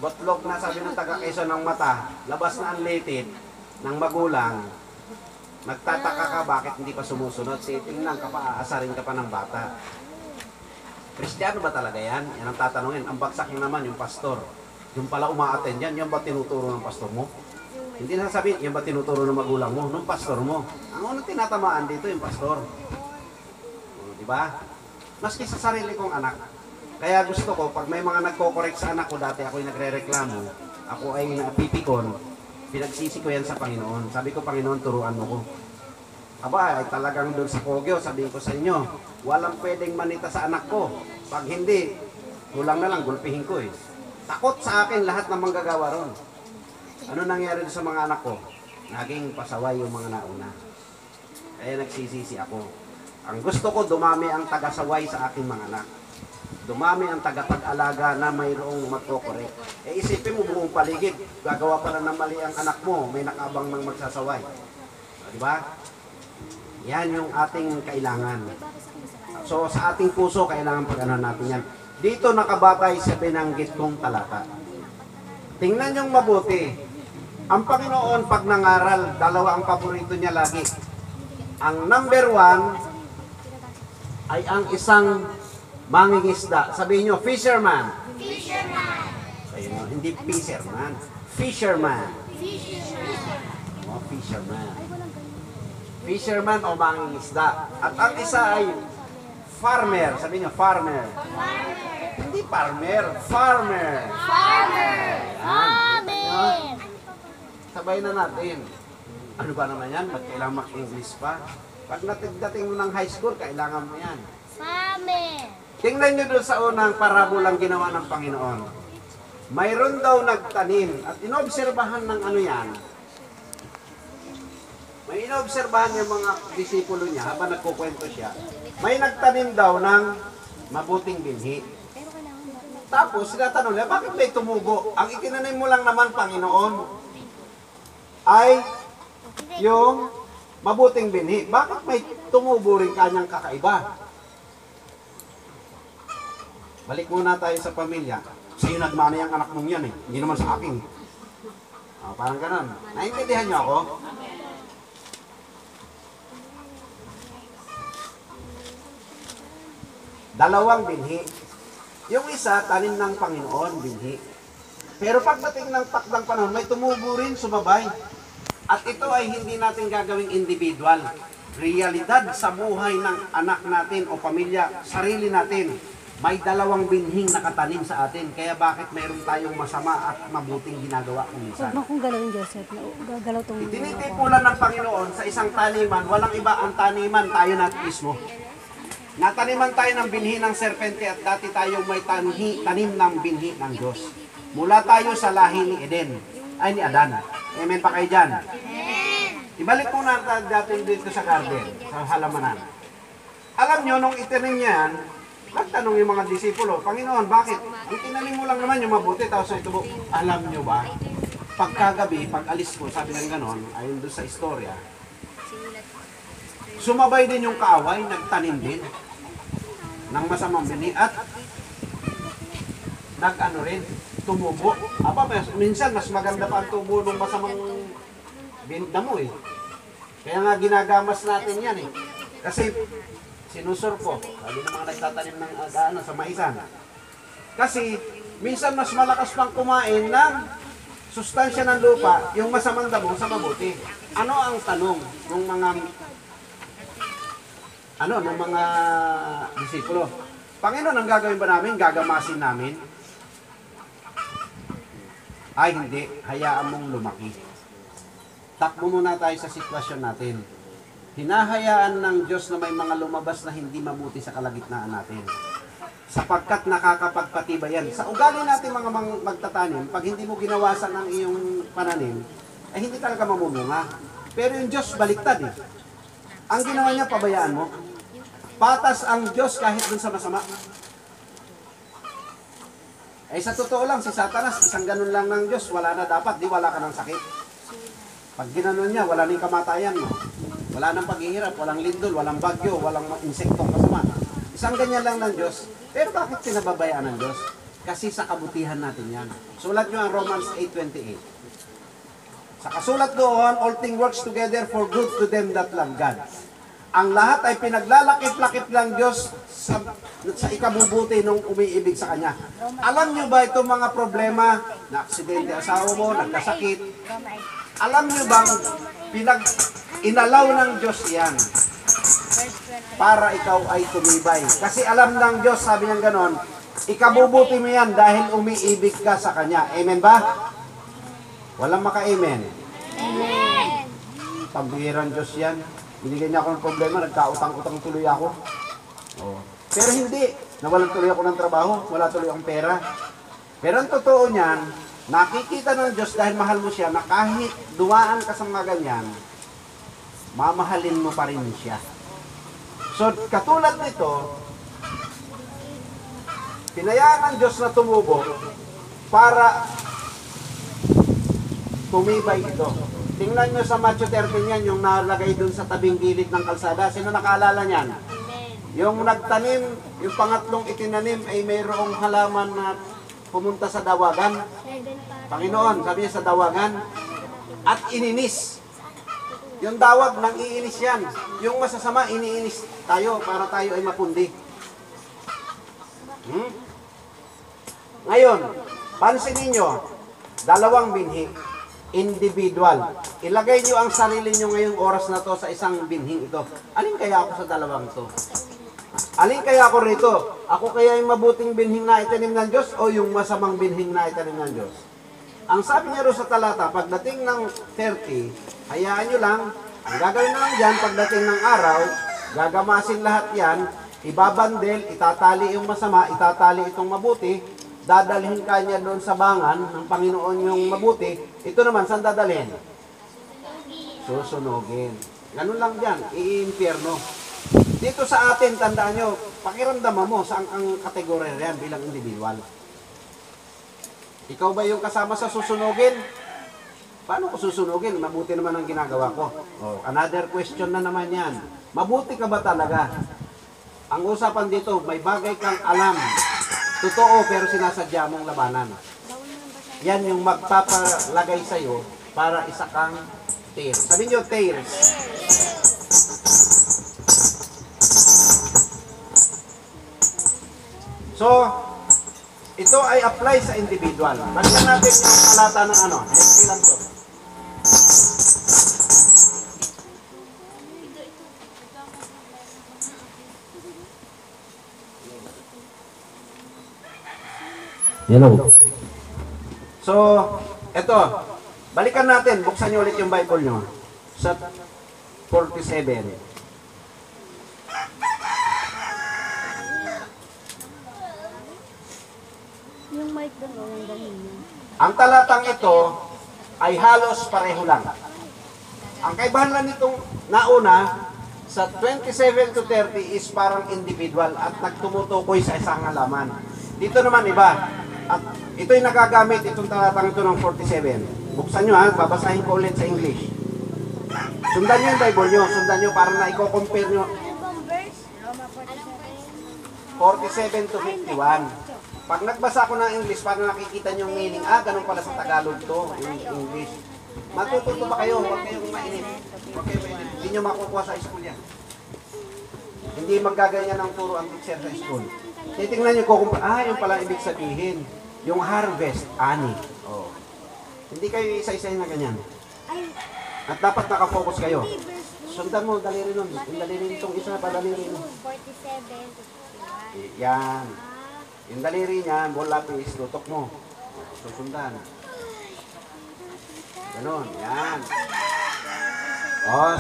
botlog na sabi ng taga-Quezon ng mata, labas na unlated ng magulang, nagtataka ka bakit hindi pa sumusunod, titingnan ka pa, aasarin ka pa ng bata. Kristiyano ba talaga yan? Yan ang tatanungin. Ang bagsak nyo naman yung pastor. Yung pala umaattend yan ba tinuturo ng pastor mo? Hindi na sabihin, yan ba tinuturo ng magulang mo, ng pastor mo? Ang unang tinatamaan dito yung pastor. Di ba? Maski sa sarili kong anak. Kaya gusto ko, pag may mga nagko-correct sa anak ko, dati ako'y nagre-reklamo, ako ay napipikon, pinagsisi ko yan sa Panginoon. Sabi ko, Panginoon, turuan mo ko. Aba, ay talagang doon sa Kogyo, sabihin ko sa inyo, walang pwedeng manita sa anak ko. Pag hindi, kulang na lang, gulpihin ko eh. Takot sa akin lahat ng manggagawa ron. Ano nangyari sa mga anak ko? Naging pasaway yung mga nauna. Kaya nagsisisi ako. Ang gusto ko, dumami ang tagasaway sa aking mga anak. Dumami ang tagapag-alaga na mayroong magkokorek. Eh isipin mo buong paligid, gagawa pala ng mali ang anak mo, may nakabang ng magsasaway. Di ba? Yan yung ating kailangan. So sa ating puso, kailangan pag-ano natin yan. Dito nakabatay sa binanggit kong talata. Tingnan yung mabuti. Ang Panginoon pag nangaral, dalawa ang paborito niya lagi. Ang number 1 ay ang isang mangingisda. Sabihin nyo, fisherman. Fisherman. Ayun, no? Hindi fisherman. Fisherman. Oh, fisherman. Fisherman o mangingisda. At ang isa ay farmer. Sabihin nyo, farmer. Hindi farmer, farmer. Amen. Sabay na natin. Ano ba naman yan? Ba't kailangan mag-English pa? Pag dating mo ng high school, kailangan mo yan. Amen. Tingnan nyo doon sa unang parabolang ginawa ng Panginoon. Mayroon daw nagtanim at inobserbahan ng ano yan. May inobserbahan yung mga disipulo niya habang nagkukwento siya. May nagtanim daw ng mabuting binhi. Tapos sinatanong niya, bakit may tumubo? Ang itinanim mo lang naman, Panginoon, ay yung mabuting binhi. Bakit may tumubo rin kanyang kakaiba? Balik muna tayo sa pamilya. Sa'yo nagmana yung anak mong yan eh. Hindi naman sa akin. Parang ganun. Naintindihan niyo ako? Dalawang binhi. Yung isa, tanim ng Panginoon, binhi. Pero pagdating ng takdang panahon, may tumubo rin, sumabay. At ito ay hindi natin gagawing individual. Realidad sa buhay ng anak natin o pamilya, sarili natin. May dalawang binhing nakatanim sa atin. Kaya bakit mayroon tayong masama at mabuting ginagawa kung minsan? Huwag mo kong galawin, Joseph. Gagalaw tong... Tinitipulan ng Panginoon sa isang taniman, walang iba ang taniman, tayo natin mismo. Nataniman tayo ng binhi ng serpente at dati tayong may tanim ng binhi ng Diyos. Mula tayo sa lahi ni Eden, ay ni Adan. Amen pa kayo dyan? Ibalik muna natin dito sa garden, sa halamanan. Alam nyo, nung itinim yan, nagtanong yung mga disipulo, Panginoon, bakit? Ang tinanim mo lang naman yung mabuti, tapos ito, alam nyo ba, pagkagabi, pag alis ko, sabi ng ganon, ayon doon sa istorya, sumabay din yung kaaway, nagtanim din ng masamang binhi at nag-ano rin, tumubo. Aba, minsan mas maganda pa ang tubo ng masamang damo eh. Kaya nga ginagamas natin yan eh. Kasi sinusurpo, sabi ng mga nagtatanim ng sa maisan. Kasi minsan mas malakas pang kumain ng sustansya ng lupa, yung masamang damo sa mabuti. Ano ang tanong ng mga disipulo? Panginoon, ang gagawin ba namin? Gagamasin namin? Ay, hindi. Hayaan mong lumaki. Takbo muna tayo sa sitwasyon natin. Hinahayaan ng Diyos na may mga lumabas na hindi mabuti sa kalagitnaan natin. Sapagkat nakakapagpatibay yan. Sa ugali natin mga magtatanim, pag hindi mo ginawasan ang iyong pananim, ay hindi talaga mamumunga. Pero yung Diyos baliktad eh. Ang ginawa niya, pabayaan mo. Patas ang Diyos kahit dun sa masama. Eh sa totoo lang, si Satanas, isang ganun lang ng Diyos, wala na dapat, di wala ka ng sakit. Pag ginanon niya, wala nang kamatayan mo. Wala nang paghihirap, walang lindol, walang bagyo, walang insektong kasama. Isang ganyan lang ng Diyos. Pero bakit pinababayaan ng Diyos? Kasi sa kabutihan natin yan. Sulat nyo ang Romans 8:28. Sa kasulat doon, all things works together for good to them that love God. Ang lahat ay pinaglalakip-lakip ng Diyos sa ikabubuti nung umiibig sa kanya. Alam nyo ba itong mga problema na aksidente asawa mo, nagkasakit? Alam nyo bang inalaw ng Diyos yan para ikaw ay tumibay? Kasi alam ng Diyos, sabi ng ganon, ikabubuti mo yan dahil umiibig ka sa kanya. Amen ba? Walang maka-amen. Amen. Pambihirang Diyos yan. Binigyan niya ako ng problema, nagkautang-utang tuloy ako. Oh. Pero hindi, nawalan tuloy ako ng trabaho, wala tuloy akong pera. Pero ang totoo niyan, nakikita ng Diyos dahil mahal mo siya na kahit dumaan ka sa mga ganyan, mamahalin mo pa rin siya. So, katulad nito, pinayaan ng Diyos na tumubo para tumibay ito. Tingnan nyo sa Matthew 13 yan, yung nalagay dun sa tabing gilid ng kalsada. Sino nakaalala niyan? Yung nagtanim, yung pangatlong itinanim ay mayroong halaman na pumunta sa dawagan. Panginoon, sabi niya sa dawagan, at ininis. Yung dawag, nang iinis yan. Yung masasama, iniinis tayo para tayo ay mapundi. Ngayon, pansinin nyo, dalawang binhi, individual. Ilagay nyo ang sarili nyo ngayong oras na to sa isang binhing ito. Alin kaya ako sa dalawang to? Alin kaya ako rito? Ako kaya yung mabuting binhing na itanim ng Diyos o yung masamang binhing na itanim ng Diyos? Ang sabi niya ro sa talata, pagdating ng 30, hayaan nyo lang, ang gagawin na lang dyan, pagdating ng araw, gagamasin lahat yan, ibabandel, itatali yung masama, itatali itong mabuti, dadalhin ka niya doon sa bangan ng Panginoon yung mabuti. Ito naman, saan dadalhin? Susunugin. Ganun lang dyan, i-impyerno. Dito sa atin, tandaan nyo, pakiramdaman mo saan ang kategorya yan bilang individual. Ikaw ba yung kasama sa susunugin? Paano ko susunugin? Mabuti naman ang ginagawa ko. Oh, another question na naman yan. Mabuti ka ba talaga? Ang usapan dito, may bagay kang alam. Totoo, pero sinasadya mong labanan. Yan yung magpapalagay sa'yo para isa kang tail. Sabihin nyo, tails. So, ito ay apply sa individual. Basta natin yung talata ng ano. Ilan to? Hello. So, ito. Balikan natin. Buksan niyo ulit yung Bible nyo. Sa 47. Yung mic doon, walang dahil niya. Ang talatang ito ay halos pareho lang. Ang kaibahan lang nitong nauna, sa 27 to 30 is parang individual at nagtumutukoy sa isang halaman. Dito naman iba. At ito'y nagagamit, itong talatang ito ng 47. Buksan nyo ha, babasahin ko ulit sa English. Sundan nyo yung Bible nyo, sundan nyo para na i-compare nyo. 47 to 51. Pag nagbasa ko ng English, para nakikita nyo yung meaning, ganun pala sa Tagalog to, yung English. Matututo ba kayo? Huwag kayong mainit. Huwag kayong mainit. Hindi nyo makukuha sa school yan. Hindi magaganyan ng turo ang teacher sa school. Titingnan nyo kung yung pala ibig sabihin. Yung harvest, ani. Oh. Hindi kayo isa-isahin na ganyan. At dapat nakafocus kayo. Sundan mo, daliri nun. Yung daliri itong isa, padaliri nun. 47. Yan. Yung daliri niya, ball lapis, tutok mo. Susundan. Ganon, yan.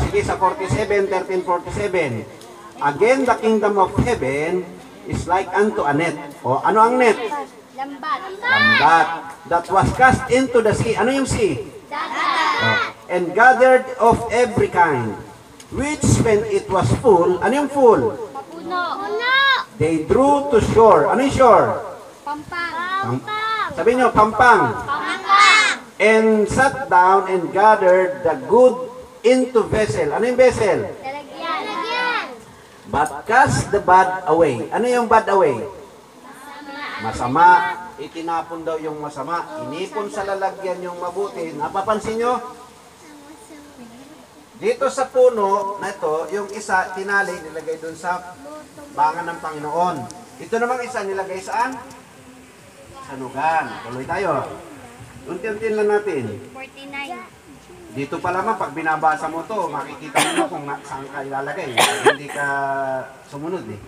Sige, sa 47, 13:47. Again, the kingdom of heaven is like unto a net. Ano ang net? Lambat. Lambat. That was cast into the sea. Ano yung sea? And gathered of every kind. Which when it was full, ano yung full? Puno. They drew to shore. Ano yung shore? Pampang. Sabi nyo, pampang. Pampang. And sat down and gathered the good into vessel. Ano yung vessel? Lalagyan. But cast the bad away. Ano yung bad away? Masama. Itinapon daw yung masama. Inipon sa lalagyan yung mabuti. Napapansin nyo? Dito sa puno na ito, yung isa tinali, nilagay doon sa bangan ng Panginoon. Ito namang isa nilagay saan? Sa nugan. Tuloy tayo. Unti-unti lang natin. 49. Dito pa lamang, pag binabasa mo to, makikita mo na kung saan ka ilalagay. Hindi ka sumunod eh.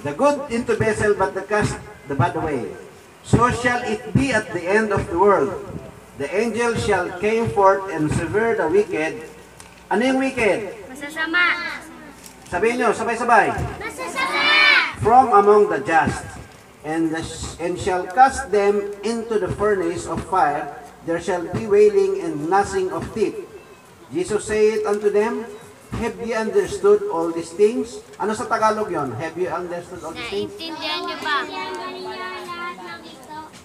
The good into vessel, but the cast the bad away. So shall it be at the end of the world. The angel shall came forth and sever the wicked. Ano yung wicked? Masasama. Sabihin nyo, sabay-sabay. Masasama. From among the just. And shall cast them into the furnace of fire. There shall be wailing and gnashing of teeth. Jesus said unto them, have ye understood all these things? Ano sa Tagalog yon? Have you understood all these things? Naintindihan niyo ba?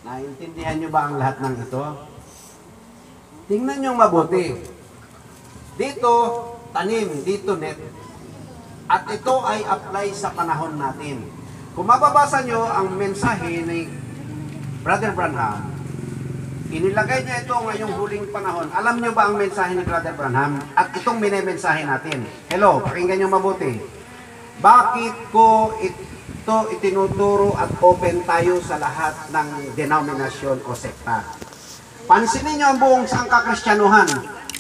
Naintindihan nyo ba ang lahat ng ito? Tingnan nyo mabuti. Dito, tanim, dito net. At ito ay apply sa panahon natin. Kung mababasa nyo ang mensahe ni Brother Branham, inilagay niya ito ngayong huling panahon. Alam nyo ba ang mensahe ni Brother Branham? At itong minemensahe natin. Hello, pakinggan nyo mabuti. Bakit ko ito itinuturo at open tayo sa lahat ng denominasyon o sekta? Pansinin nyo ang buong sangkakristyanuhan.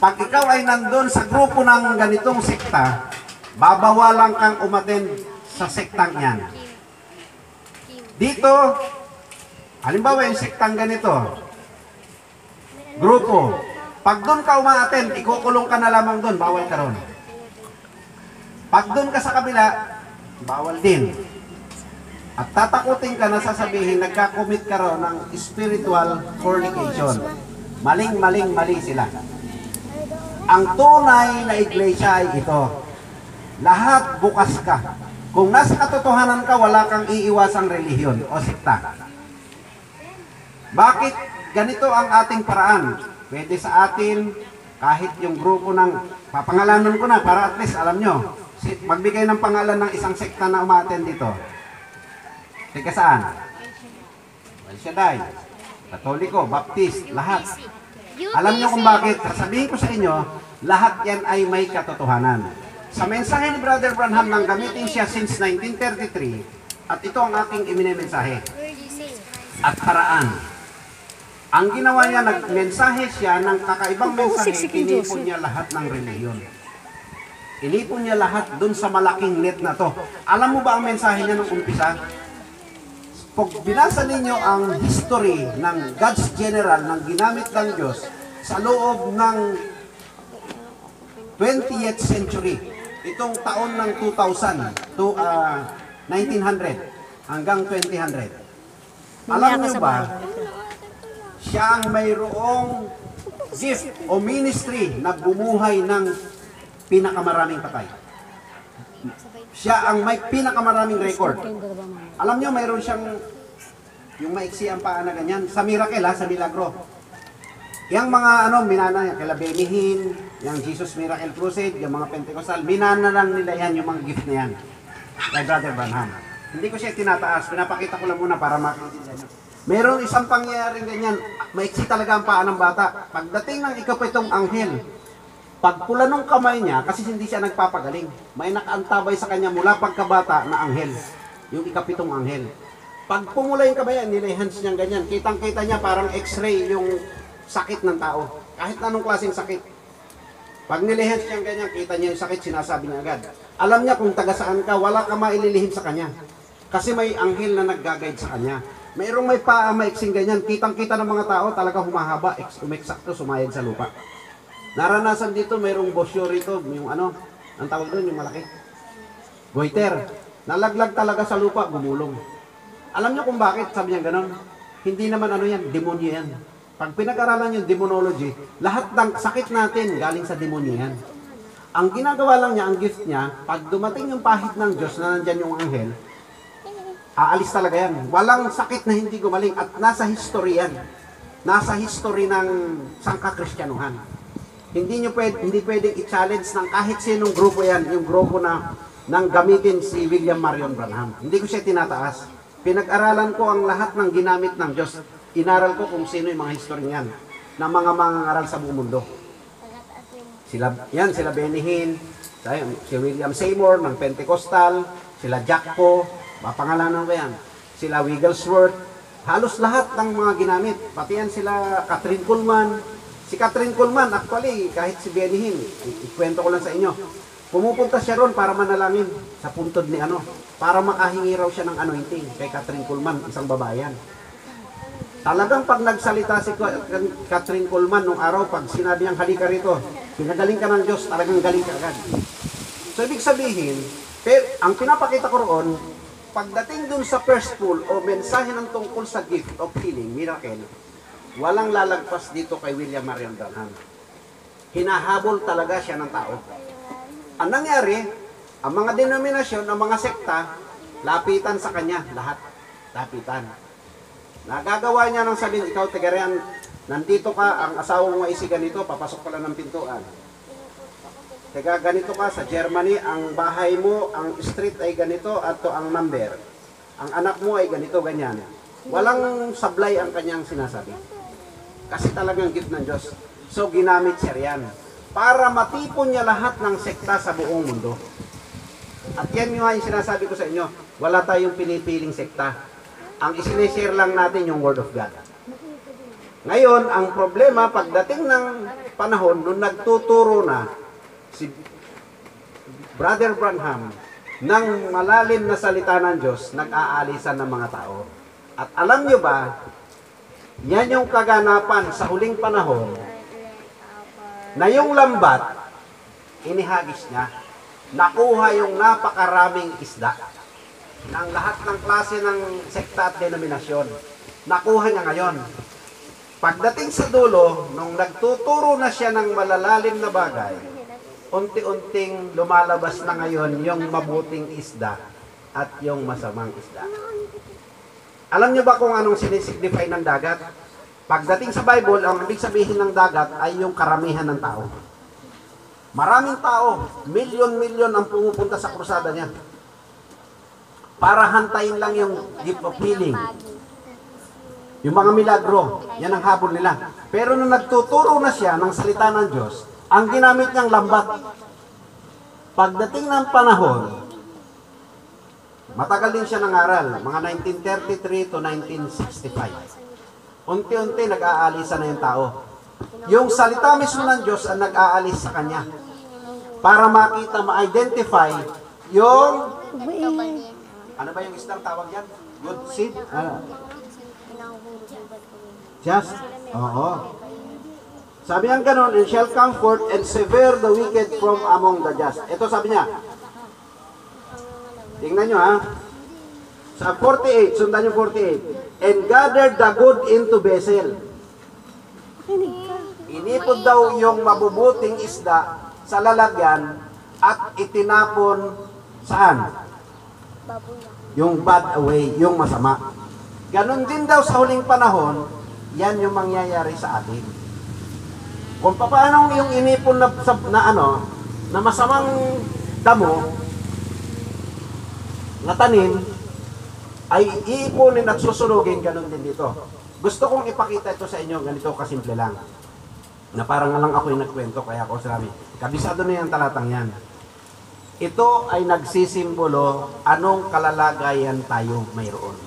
Pag ikaw ay nandun sa grupo ng ganitong sekta, babawalan kang umattend sa sektang yan. Dito, halimbawa yung sektang ganito, grupo. Pag doon ka umaattend, ikukulong ka na lamang doon, bawal ka ron. Pag doon ka sa kabila, bawal din. At tatakutin ka na sasabihin, nagkakommit ka ron ng spiritual fornication. Mali sila. Ang tunay na iglesia ay ito. Lahat bukas ka. Kung nasa katotohanan ka, wala kang iiwasang relihiyon o sekta. Bakit ganito ang ating paraan? Pwede sa atin, kahit yung grupo ng, papangalanan ko na para at least alam nyo, magbigay ng pangalan ng isang sekta na umaten dito. Teka saan? El Shaddai, Katoliko, Baptist, lahat. Alam nyo kung bakit? Sasabihin ko sa inyo, lahat yan ay may katotohanan. Sa mensahe ni Brother Branham nang gamitin siya since 1933, at ito ang aking iminemensahe. At paraan. Ang ginawa niya, nagmensahe siya ng kakaibang mensahe, tinipon niya lahat ng reliyon. Inipon niya lahat dun sa malaking net na to. Alam mo ba ang mensahe niya nung umpisa? Pag binasa ninyo ang history ng God's General ng ginamit ng Diyos sa loob ng 20th century, itong taon ng 2000 to 1900 hanggang 2000. Alam niyo ba, siya ang mayroong gift o ministry na bumuhay ng pinakamaraming patay. Siya ang may pinakamaraming record. Alam niyo, mayroon siyang yung maiksi ang paa na ganyan. Sa miracle sa milagro. Yung mga minana niya, kila Benihin, yung Jesus Miracle Crusade, yung mga Pentecostal, minana lang nila yan, yung mga gift na yan. Kay Brother Branham. Hindi ko siya tinataas, pinapakita ko lang muna para makikita niyo. Mayroon isang pangyayaring ganyan, maiksi talaga ang paa ng bata. Pagdating ng ikapitong anghel, pagpula nung kamay niya, kasi hindi siya nagpapagaling, may nakaantabay sa kanya mula pagkabata na anghel, yung ikapitong anghel. Pag pumula yung kamay niya, nilay-hands niyang ganyan, kitang-kita niya parang x-ray yung sakit ng tao, kahit anong klaseng sakit. Pag nilay-hands niyang ganyan, kita niya yung sakit, sinasabi niya agad. Alam niya kung taga saan ka, wala ka maililihim sa kanya. Kasi may anghel na nag-guide sa kanya. Mayroong may paa, maiksing ganyan, kitang-kita ng mga tao, talaga humahaba, umexakto, sumayad sa lupa. Naranasan dito, mayroong bosyo rito, yung ang tawag doon, yung malaki. Goiter. Nalaglag talaga sa lupa, gumulong. Alam niyo kung bakit sabi niya ganon? Hindi naman yan, demonyo yan. Pag pinag-aralan yung demonology, lahat ng sakit natin galing sa demonyo yan. Ang ginagawa lang niya, ang gift niya, pag dumating yung pahit ng Diyos na nandyan yung anghel, aalis talaga yan. Walang sakit na hindi gumaling at nasa history yan. Nasa history ng sangkakristyanuhan. Hindi pwedeng i-challenge ng kahit sinong grupo yan, yung grupo na nang gamitin si William Marion Branham. Hindi ko siya tinataas. Pinag-aralan ko ang lahat ng ginamit ng Diyos. Inaral ko kung sino yung mga historian na mga mangangaral sa buong mundo. Sila Benny Hinn, si William Seymour ng Pentecostal, sila Jackpo, mapangalanan ko yan. Sila Wigglesworth, halos lahat ng mga ginamit. Pati yan sila Catherine Kuhlman. Si Catherine Kuhlman, actually, kahit si Benny Hinn, ikwento ko lang sa inyo. Pumupunta siya ron para manalangin sa puntod ni para makahingi raw siya ng anointing kay Catherine Kuhlman, isang babayan. Talagang pag nagsalita si Catherine Kuhlman nung araw, pag sinabi niyang halika rito, pinagaling ka ng Diyos, talagang galing ka agad. So, ibig sabihin, ang pinapakita ko roon, pagdating dun sa first pool o mensahe ng tungkol sa gift of healing, miracle, walang lalagpas dito kay William Marion Branham. Hinahabol talaga siya ng tao. Ang nangyari, ang mga denominasyon, ang mga sekta, lapitan sa kanya, lahat. Lapitan. Nagagawa niya ng sabihin, ikaw tagarian, nandito ka, ang asawa mo ay si ganito, papasok pala ng pintuan. Teka, ganito ka, sa Germany, ang bahay mo, ang street ay ganito, at to ang number. Ang anak mo ay ganito, ganyan. Walang sablay ang kanyang sinasabi. Kasi talagang gift ng Diyos. So, ginamit siya riyan para matipon niya lahat ng sekta sa buong mundo. At yan yung sinasabi ko sa inyo, wala tayong pinipiling sekta. Ang isinishare lang natin yung Word of God. Ngayon, ang problema, pagdating ng panahon, nung nagtuturo na si Brother Branham ng malalim na salita ng Diyos, nag-aalisan ng mga tao. At alam nyo ba, yan yung kaganapan sa huling panahon, na yung lambat, inihagis niya, nakuha yung napakaraming isda ng lahat ng klase ng sekta at denominasyon. Nakuha niya ngayon. Pagdating sa dulo, nung nagtuturo na siya ng malalalim na bagay, unti-unting lumalabas na ngayon yung mabuting isda at yung masamang isda. Alam niyo ba kung anong sinisignify ng dagat? Pagdating sa Bible, ang ibig sabihin ng dagat ay yung karamihan ng tao. Maraming tao, milyon-milyon ang pumupunta sa krusada niya. Para hantayin lang yung gift of healing. Yung mga milagro, yan ang habol nila. Pero nung nagtuturo na siya ng salita ng Diyos, ang ginamit niyang lambat. Pagdating ng panahon, matagal din siya nangaral, mga 1933 to 1965. Unti-unti nag-aalisa na yung tao. Yung salita mismo ng Diyos ang nag-aalis sa kanya. Para makita, ma-identify yung... Ano ba yung isang tawag yan? Good seed? Just? Oo. Sabi niya ganon, and shall come forth and sever the wicked from among the just. Ito sabi niya. Tingnan nyo ha. Sa 48, sundan yung 48. And gathered the good into vessel. Inipod daw yung mabubuting isda sa lalagyan at itinapon saan? Yung bad away, yung masama. Ganon din daw sa huling panahon, yan yung mangyayari sa atin. Kung paano yung inipon na masamang damo, na tanim, ay iipunin at susunugin, ganun din dito. Gusto kong ipakita ito sa inyo, ganito kasimple lang. Na parang lang ako yung nagkwento, kaya ako sabi, kabisado na yung talatang yan. Ito ay nagsisimbolo anong kalalagayan tayo mayroon.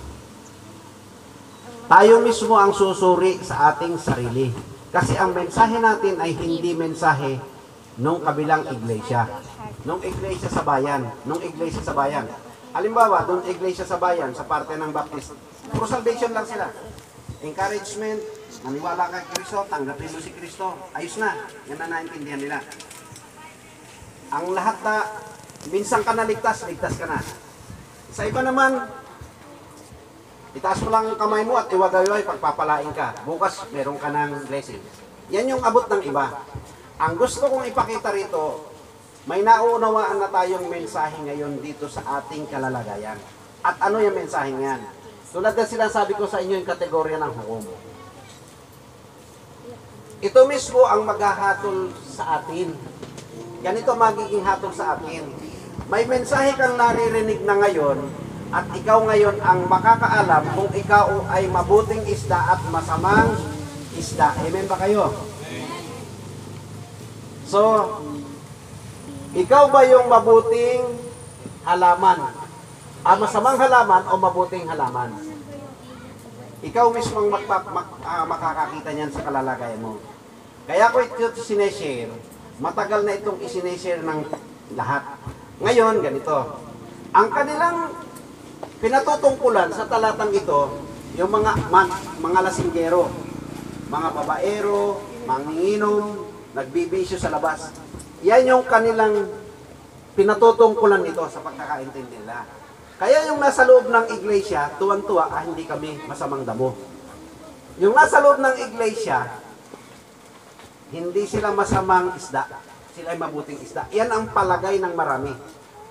Tayo mismo ang susuri sa ating sarili. Kasi ang mensahe natin ay hindi mensahe nung kabilang iglesia. Nung iglesia sa bayan. Halimbawa, doon iglesia sa bayan, sa parte ng Baptist, puro salvation lang sila. Encouragement, maniwala kay Kristo, tanggapin mo si Kristo, ayos na. Yan na naintindihan nila. Ang lahat na, minsan ka naligtas, ligtas ka na. Sa iba naman, itaas mo lang ang kamay mo at iwagayway, pagpapalain ka. Bukas, meron ka ng blessing. Yan yung abot ng iba. Ang gusto kong ipakita rito, may nauunawaan na tayong mensahe ngayon dito sa ating kalalagayan. At ano yung mensahe yan? Tulad na sinasabi ko sa inyo yung kategorya ng hukom. Ito mismo ang maghahatol sa atin. Ganito magiging hatol sa atin. May mensahe kang naririnig na ngayon at ikaw ngayon ang makakaalam kung ikaw ay mabuting isda at masamang isda. Amen ba kayo? So, ikaw ba yung mabuting halaman? Masamang halaman o mabuting halaman? Ikaw mismo ang makakakita niyan sa kalalagayan mo. Kaya ko ito sineshare, matagal na itong isineshare ng lahat. Ngayon, ganito. Ang kanilang pinatutungkulan sa talatang ito, yung mga lasinggero, mga babaero, manginginom, nagbibisyo sa labas. Yan yung kanilang pinatutungkulan nito sa pagkakaintindi nila. Kaya yung nasa loob ng iglesia, tuwang-tuwa, hindi kami masamang damo. Yung nasa loob ng iglesia, hindi sila masamang isda. Sila ay mabuting isda. Yan ang palagay ng marami.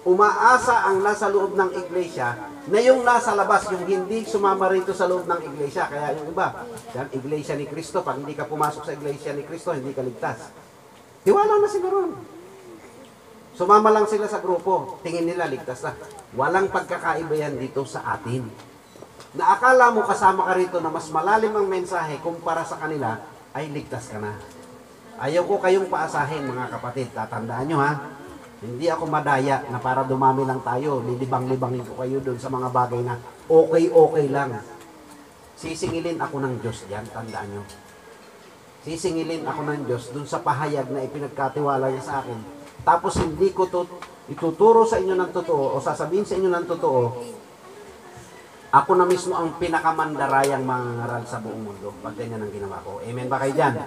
Umaasa ang nasa loob ng iglesia na yung nasa labas, yung hindi sumama rito sa loob ng iglesia. Kaya yung iba, yan, iglesia ni Kristo. Pag hindi ka pumasok sa iglesia ni Kristo, hindi ka ligtas. Tiwala na siguro. Sumama lang sila sa grupo, tingin nila ligtas na. Walang pagkakaiba yan dito sa atin. Na akala mo kasama ka rito na mas malalim ang mensahe kumpara sa kanila, ay ligtas ka na. Ayaw ko kayong paasahin mga kapatid. Tatandaan nyo ha, hindi ako madaya na para dumami lang tayo. Lilibang-libangin ko kayo doon sa mga bagay na okay lang. Sisingilin ako ng Diyos diyan, tandaan nyo. Sisingilin ako ng Diyos doon sa pahayag na ipinagkatiwala niya sa akin. Tapos hindi ko ituturo sa inyo ng totoo o sasabihin sa inyo ng totoo, ako na mismo ang pinakamandarayang mangangaral sa buong mundo pag ganyan ang ginawa ko. Amen ba kayo dyan?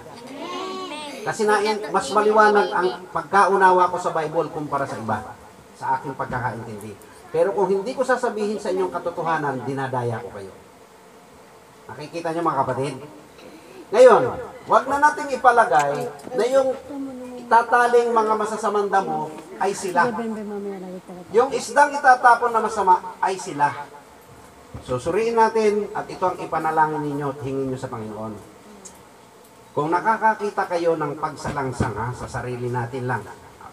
Kasi mas maliwanag ang pagkaunawa ko sa Bible kumpara sa iba, sa aking pagkakaintindi. Pero kung hindi ko sasabihin sa inyong katotohanan, dinadaya ko kayo. Nakikita niyo mga kapatid? Ngayon, wag na nating ipalagay na yung itataling mga masasamang damo ay sila. Yung isdang itatapon na masama ay sila. Susuriin natin at ito ang ipanalangin ninyo at hingin nyo sa Panginoon. Kung nakakakita kayo ng pagsalangsang sa sarili natin lang,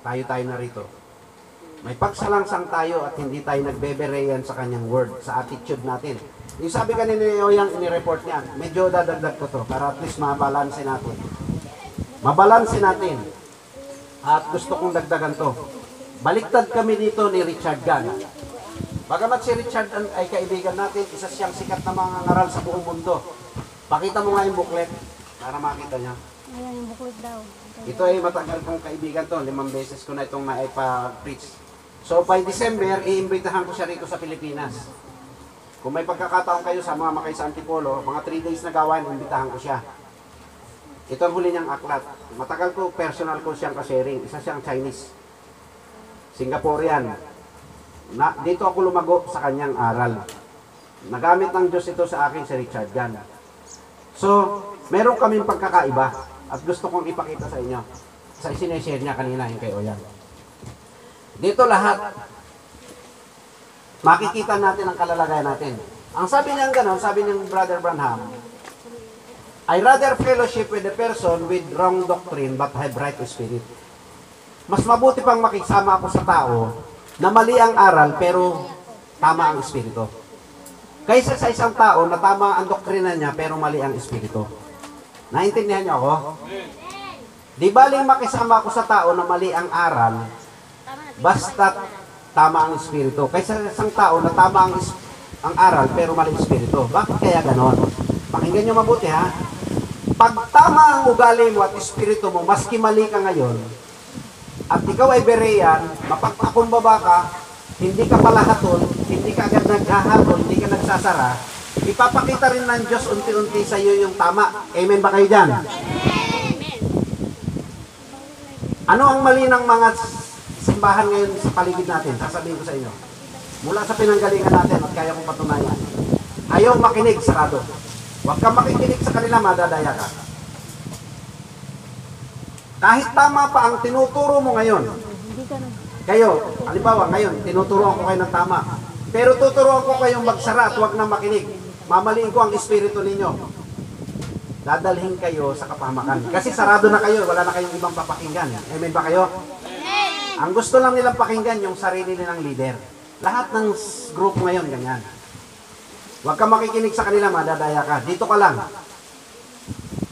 tayo na rito. May pagsalangsang tayo at hindi tayo nagbebereyan sa kanyang word, sa attitude natin. Yung sabi kanina yung inireport niya, medyo dadagdag ko to para at least mabalanse natin. Mabalanse natin. At gusto kong dagdagan to. Baliktad kami dito ni Richard Gann. Bagamat si Richard ay kaibigan natin, isa siyang sikat na mga ngaral sa buong mundo. Pakita mo nga yung booklet para makita niya. Ayan yung buklit daw. Ito ay matagal kong kaibigan to. 5 beses ko na itong naipa-preach. So by December, iimbitahan ko siya rito sa Pilipinas. Kung may pagkakataon kayo sa mga makay sa Antipolo, mga 3 days na gawain, iimbitahan ko siya. Ito ang huli niyang aklat. Matagal ko, personal ko siyang ka-sharing. Isa siyang Chinese. Singaporean. Dito ako lumago sa kanyang aral. Nagamit ng Diyos ito sa akin si Richard Gann. So, meron kaming pagkakaiba at gusto kong ipakita sa inyo. Sa sineshare niya kanina yung kay Oyan. Dito lahat, makikita natin ang kalalagayan natin. Ang sabi niyang gano'n, sabi niyang Brother Branham, I rather fellowship with a person with wrong doctrine but have right spirit. Mas mabuti pang makisama ako sa tao na mali ang aral pero tama ang espiritu. Kaysa sa isang tao na tama ang doktrina niya pero mali ang espiritu. Naintindihan niyo ako? Di baling makisama ako sa tao na mali ang aral basta tama ang espiritu. Kaysa sa isang tao na tama ang aral pero mali ang espiritu. Bakit kaya ganon? Pakinggan niyo mabuti ha. Pag tama ang ugali mo at espiritu mo, maski mali ka ngayon, at ikaw ay berean, mapagpakumbaba ka, hindi ka palahaton, hindi ka agad naghahabol, hindi ka nagsasara, ipapakita rin ng Diyos unti-unti sa iyo yung tama. Amen ba kayo dyan? Ano ang mali ng mga simbahan ngayon sa paligid natin? Sasabihin ko sa inyo. Mula sa pinanggalingan natin at kaya kong patunayan. Ayaw makinig, sarado. Huwag kang makikinig sa kanila, madadaya ka. Kahit tama pa ang tinuturo mo ngayon, kayo, halimbawa ngayon, tinuturuan ko kayo ng tama. Pero tuturuan ko kayong magsara at huwag nang makinig. Mamaliin ko ang espiritu ninyo. Dadalhin kayo sa kapahamakan. Kasi sarado na kayo, wala na kayong ibang papakinggan. Amen ba kayo? Ang gusto lang nilang pakinggan yung sarili nilang leader. Lahat ng group ngayon, ganyan. Huwag kang makikinig sa kanila, madadaya ka. Dito ka lang.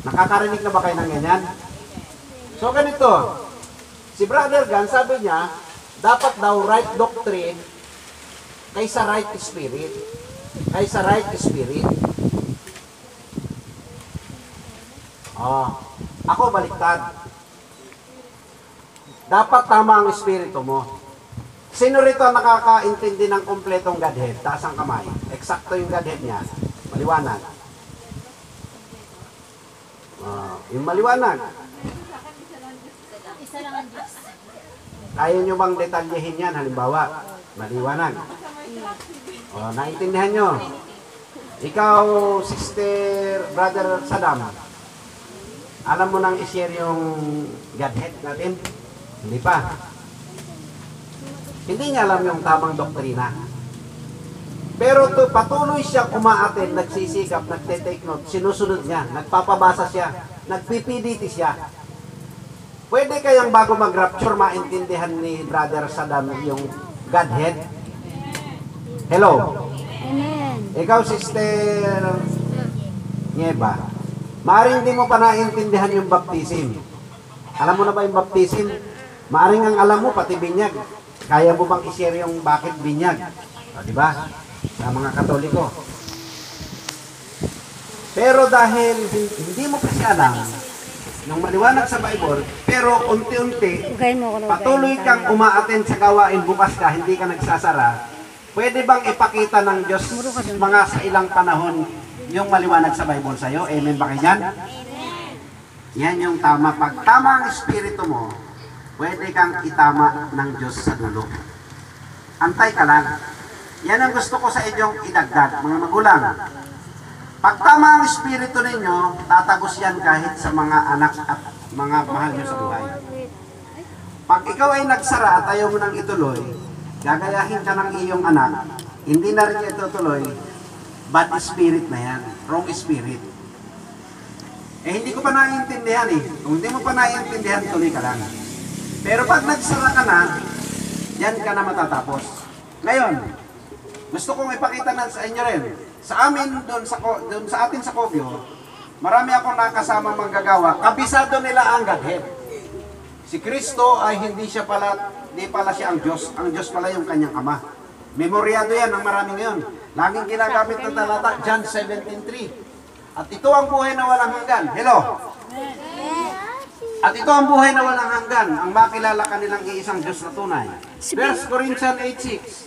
Nakakarinig na ba kayo ng ganyan? So ganito, Si Brother Gan, sabi niya, dapat daw right doctrine kaysa right spirit. Kaysa right spirit. Ako baliktad. Dapat tama ang espiritu mo. Sino rito ang nakakaintindi ng kumpletong Godhead? Taas ang kamay. Eksakto yung Godhead niya. Maliwanag. Yung maliwanag. Isa lang ang Diyos. Kaya nyo bang detalyehin yan? Halimbawa, maliwanag. Naintindihan nyo? Ikaw, Sister, Brother Saddam, alam mo nang i-share yung Godhead natin? Hindi pa. Hindi niya alam yung tamang doktrina. Pero patuloy siya umaaten, nagsisikap, nagte-take note, sinusunod niya, nagpapabasa siya, nagpipiditi siya. Pwede kayang bago mag-rapture, maintindihan ni Brother Saddam yung Godhead? Hello? Amen. Ikaw, Sister Nieva, maaring di mo pa naintindihan yung baptism. Alam mo na ba yung baptism? Maaring ang alam mo, pati binyag. Kaya mo bang i-share yung bakit binyag? Di ba? Sa mga Katoliko. Pero dahil hindi mo kasi alam yung maliwanag sa Bible, pero unti-unti, patuloy kang umaattend sa gawain, bukas ka, hindi ka nagsasara, pwede bang ipakita ng Diyos mga sa ilang panahon yung maliwanag sa Bible sa'yo? Amen ba kayo dyan? Yan yung tama. Pag tama ang espiritu mo, pwede kang itama ng Diyos sa dulo. Antay ka lang. Yan ang gusto ko sa inyong idagdag, mga magulang. Pag tama ang espiritu ninyo, tatagos yan kahit sa mga anak at mga mahal nyo sa buhay. Pag ikaw ay nagsara at ayaw mo nang ituloy, gagayahin ka ng iyong anak, hindi na rin itutuloy, bad spirit na yan, wrong spirit. Hindi ko pa naiintindihan eh. Kung hindi mo pa naiintindihan, tuloy ka lang. Pero pag nagsara ka na, yan ka na matatapos. Ngayon, gusto kong ipakita na sa inyo rin. Sa amin, doon sa atin sa Kogyo, marami akong nakasama manggagawa. Kabisado nila ang Godhead. Si Kristo ay hindi pala siya ang Diyos. Ang Diyos pala yung kanyang Ama. Memoryado yan ng marami ngayon. Laging ginagamit ng talata, John 17:3. At ito ang buhay na walang hanggan. Hello? At ito ang buhay na walang hanggan, ang makilala kanilang iisang Diyos na tunay. 1 Corinthians 8:6.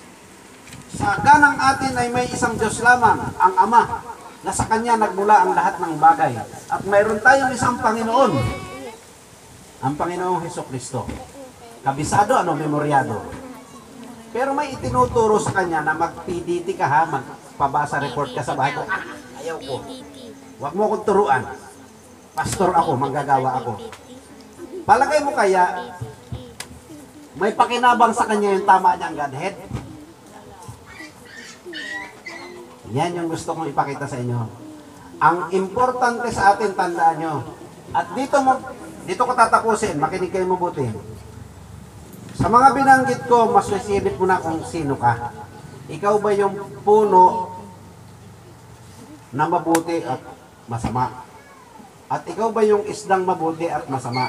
Sa ganang atin ay may isang Diyos lamang, ang Ama, na sa Kanya nagmula ang lahat ng bagay. At mayroon tayong isang Panginoon, ang Panginoong Hesukristo. Kabisado, memoryado. Pero may itinuturo sa Kanya na mag-PDT ka ha, magpabasa report ka sa bahay ko. Ayaw ko. Huwag mo akong turuan. Pastor ako, manggagawa ako. Palagay mo kaya, may pakinabang sa Kanya yung tama niyang Godhead? Yan yung gusto kong ipakita sa inyo. Ang importante sa atin, tandaan nyo. At dito ko tatapusin, makinig kayo mabuti. Sa mga binanggit ko, masusilip mo na kung sino ka. Ikaw ba yung puno na mabuti at masama? At ikaw ba yung isdang mabuti at masama?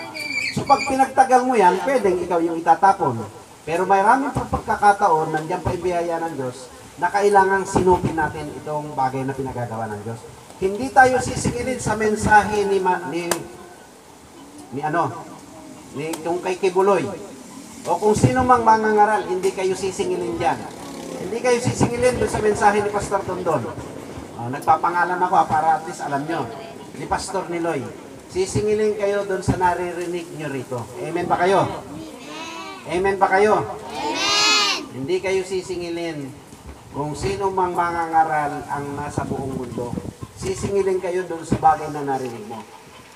So pag pinagtagal mo yan, pwedeng ikaw yung itatapon. Pero maraming pagkakataon, nandiyan pa ibiyaya ng Diyos, na kailangang sinupin natin itong bagay na pinagagawa ng Diyos. Hindi tayo sisingilin sa mensahe ni kung kay Kibuloy o kung sino mang mangangaral, hindi kayo sisingilin diyan. Hindi kayo sisingilin doon sa mensahe ni Pastor Tondon. Nagpapangalan ako para at least alam nyo. Ni Pastor Niloy. Sisingilin kayo doon sa naririnig nyo rito. Amen ba kayo? Amen ba kayo? Amen! Hindi kayo sisingilin kung sino mang mangangaral ang nasa buong mundo. Sisingilin kayo doon sa bagay na narinig mo.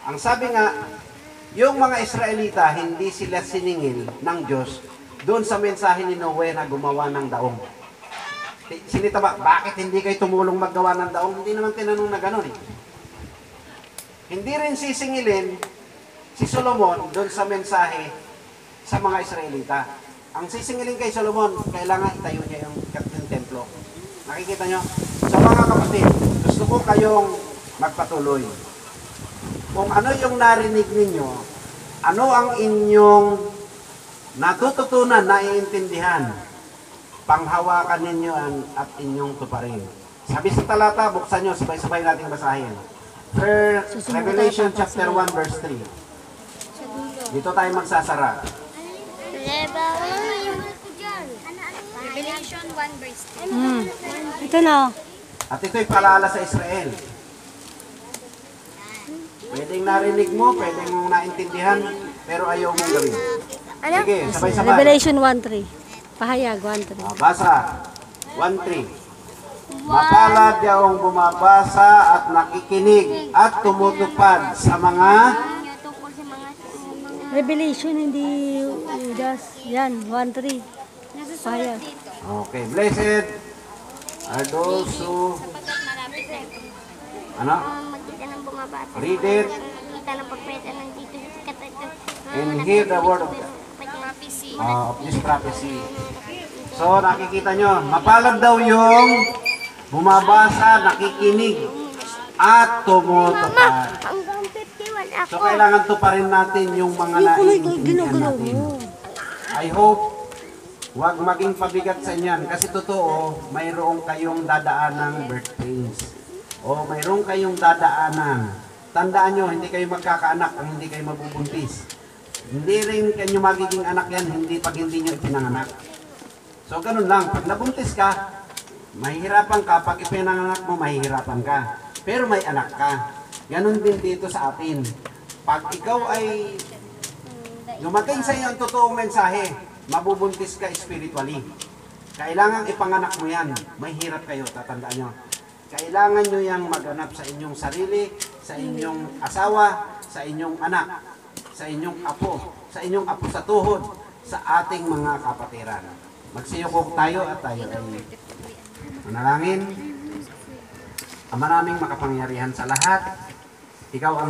Ang sabi nga, yung mga Israelita, hindi sila siningil ng Diyos doon sa mensahe ni Noe na gumawa ng daong. Sinita ba, bakit hindi kayo tumulong maggawa ng daong? Hindi naman tinanong na gano'n eh. Hindi rin sisingilin si Solomon doon sa mensahe sa mga Israelita. Ang sisingilin kay Solomon, kailangan itayo niya yung templo. Nakikita nyo? So mga kapatid, gusto ko kayong magpatuloy. Kung ano yung narinig ninyo, ano ang inyong natututunan, naiintindihan, panghawakan ninyo at inyong tuparin. Sabi sa talata, buksan nyo, sabay-sabay nating basahin. Revelation chapter 1 verse 3. Dito tayo magsasara. Revelation 1 verse 3. Ito na. At ito'y paalala sa Israel. Pwedeng narinig mo, pwedeng mong naintindihan, pero ayaw mong gawin. Sige, sabay-sabay. Revelation 1:3. Pahayag 1:3. Basa. 1-3. Mapalad yaong bumabasa at nakikinig at tumutupad sa mga Tungkol sa mga Revelation, hindi Judas. Yan, 1:3. Pahayag. Okay, blessed are those who ano? magkita ng bumabasa. Read it Magkita ng pagpeta ng dito sa katagtag. and hear the word of this prophecy. So, nakikita nyo, mapalad daw yung bumabasa, nakikinig, at tumutupad. Hanggang 51 ako. So, kailangan tuparin natin yung mga naiintindihan natin. I hope, huwag maging pabigat sa inyan. Kasi totoo, mayroong kayong dadaan ng birth pains. O mayroong kayong dadaanan. Tandaan nyo, hindi kayo magkakaanak kung hindi kayo mabubuntis. Hindi rin kayo magiging anak yan, pag hindi nyo ipinanganak. So, ganun lang. Pag nabuntis ka, mahihirapan ka. Pag ipinanganak mo, mahihirapan ka. Pero may anak ka. Ganun din dito sa atin. Pag ikaw ay lumagay sa iyo ang totoong mensahe, mabubuntis ka spiritually. Kailangan ipanganak mo yan. May hirap kayo, tatandaan nyo. Kailangan nyo yang maganap sa inyong sarili, sa inyong asawa, sa inyong anak, sa inyong apo sa tuhod, sa ating mga kapatiran. Magsiyukog tayo at tayo ay manalangin. Ang maraming makapangyarihan sa lahat, ikaw ang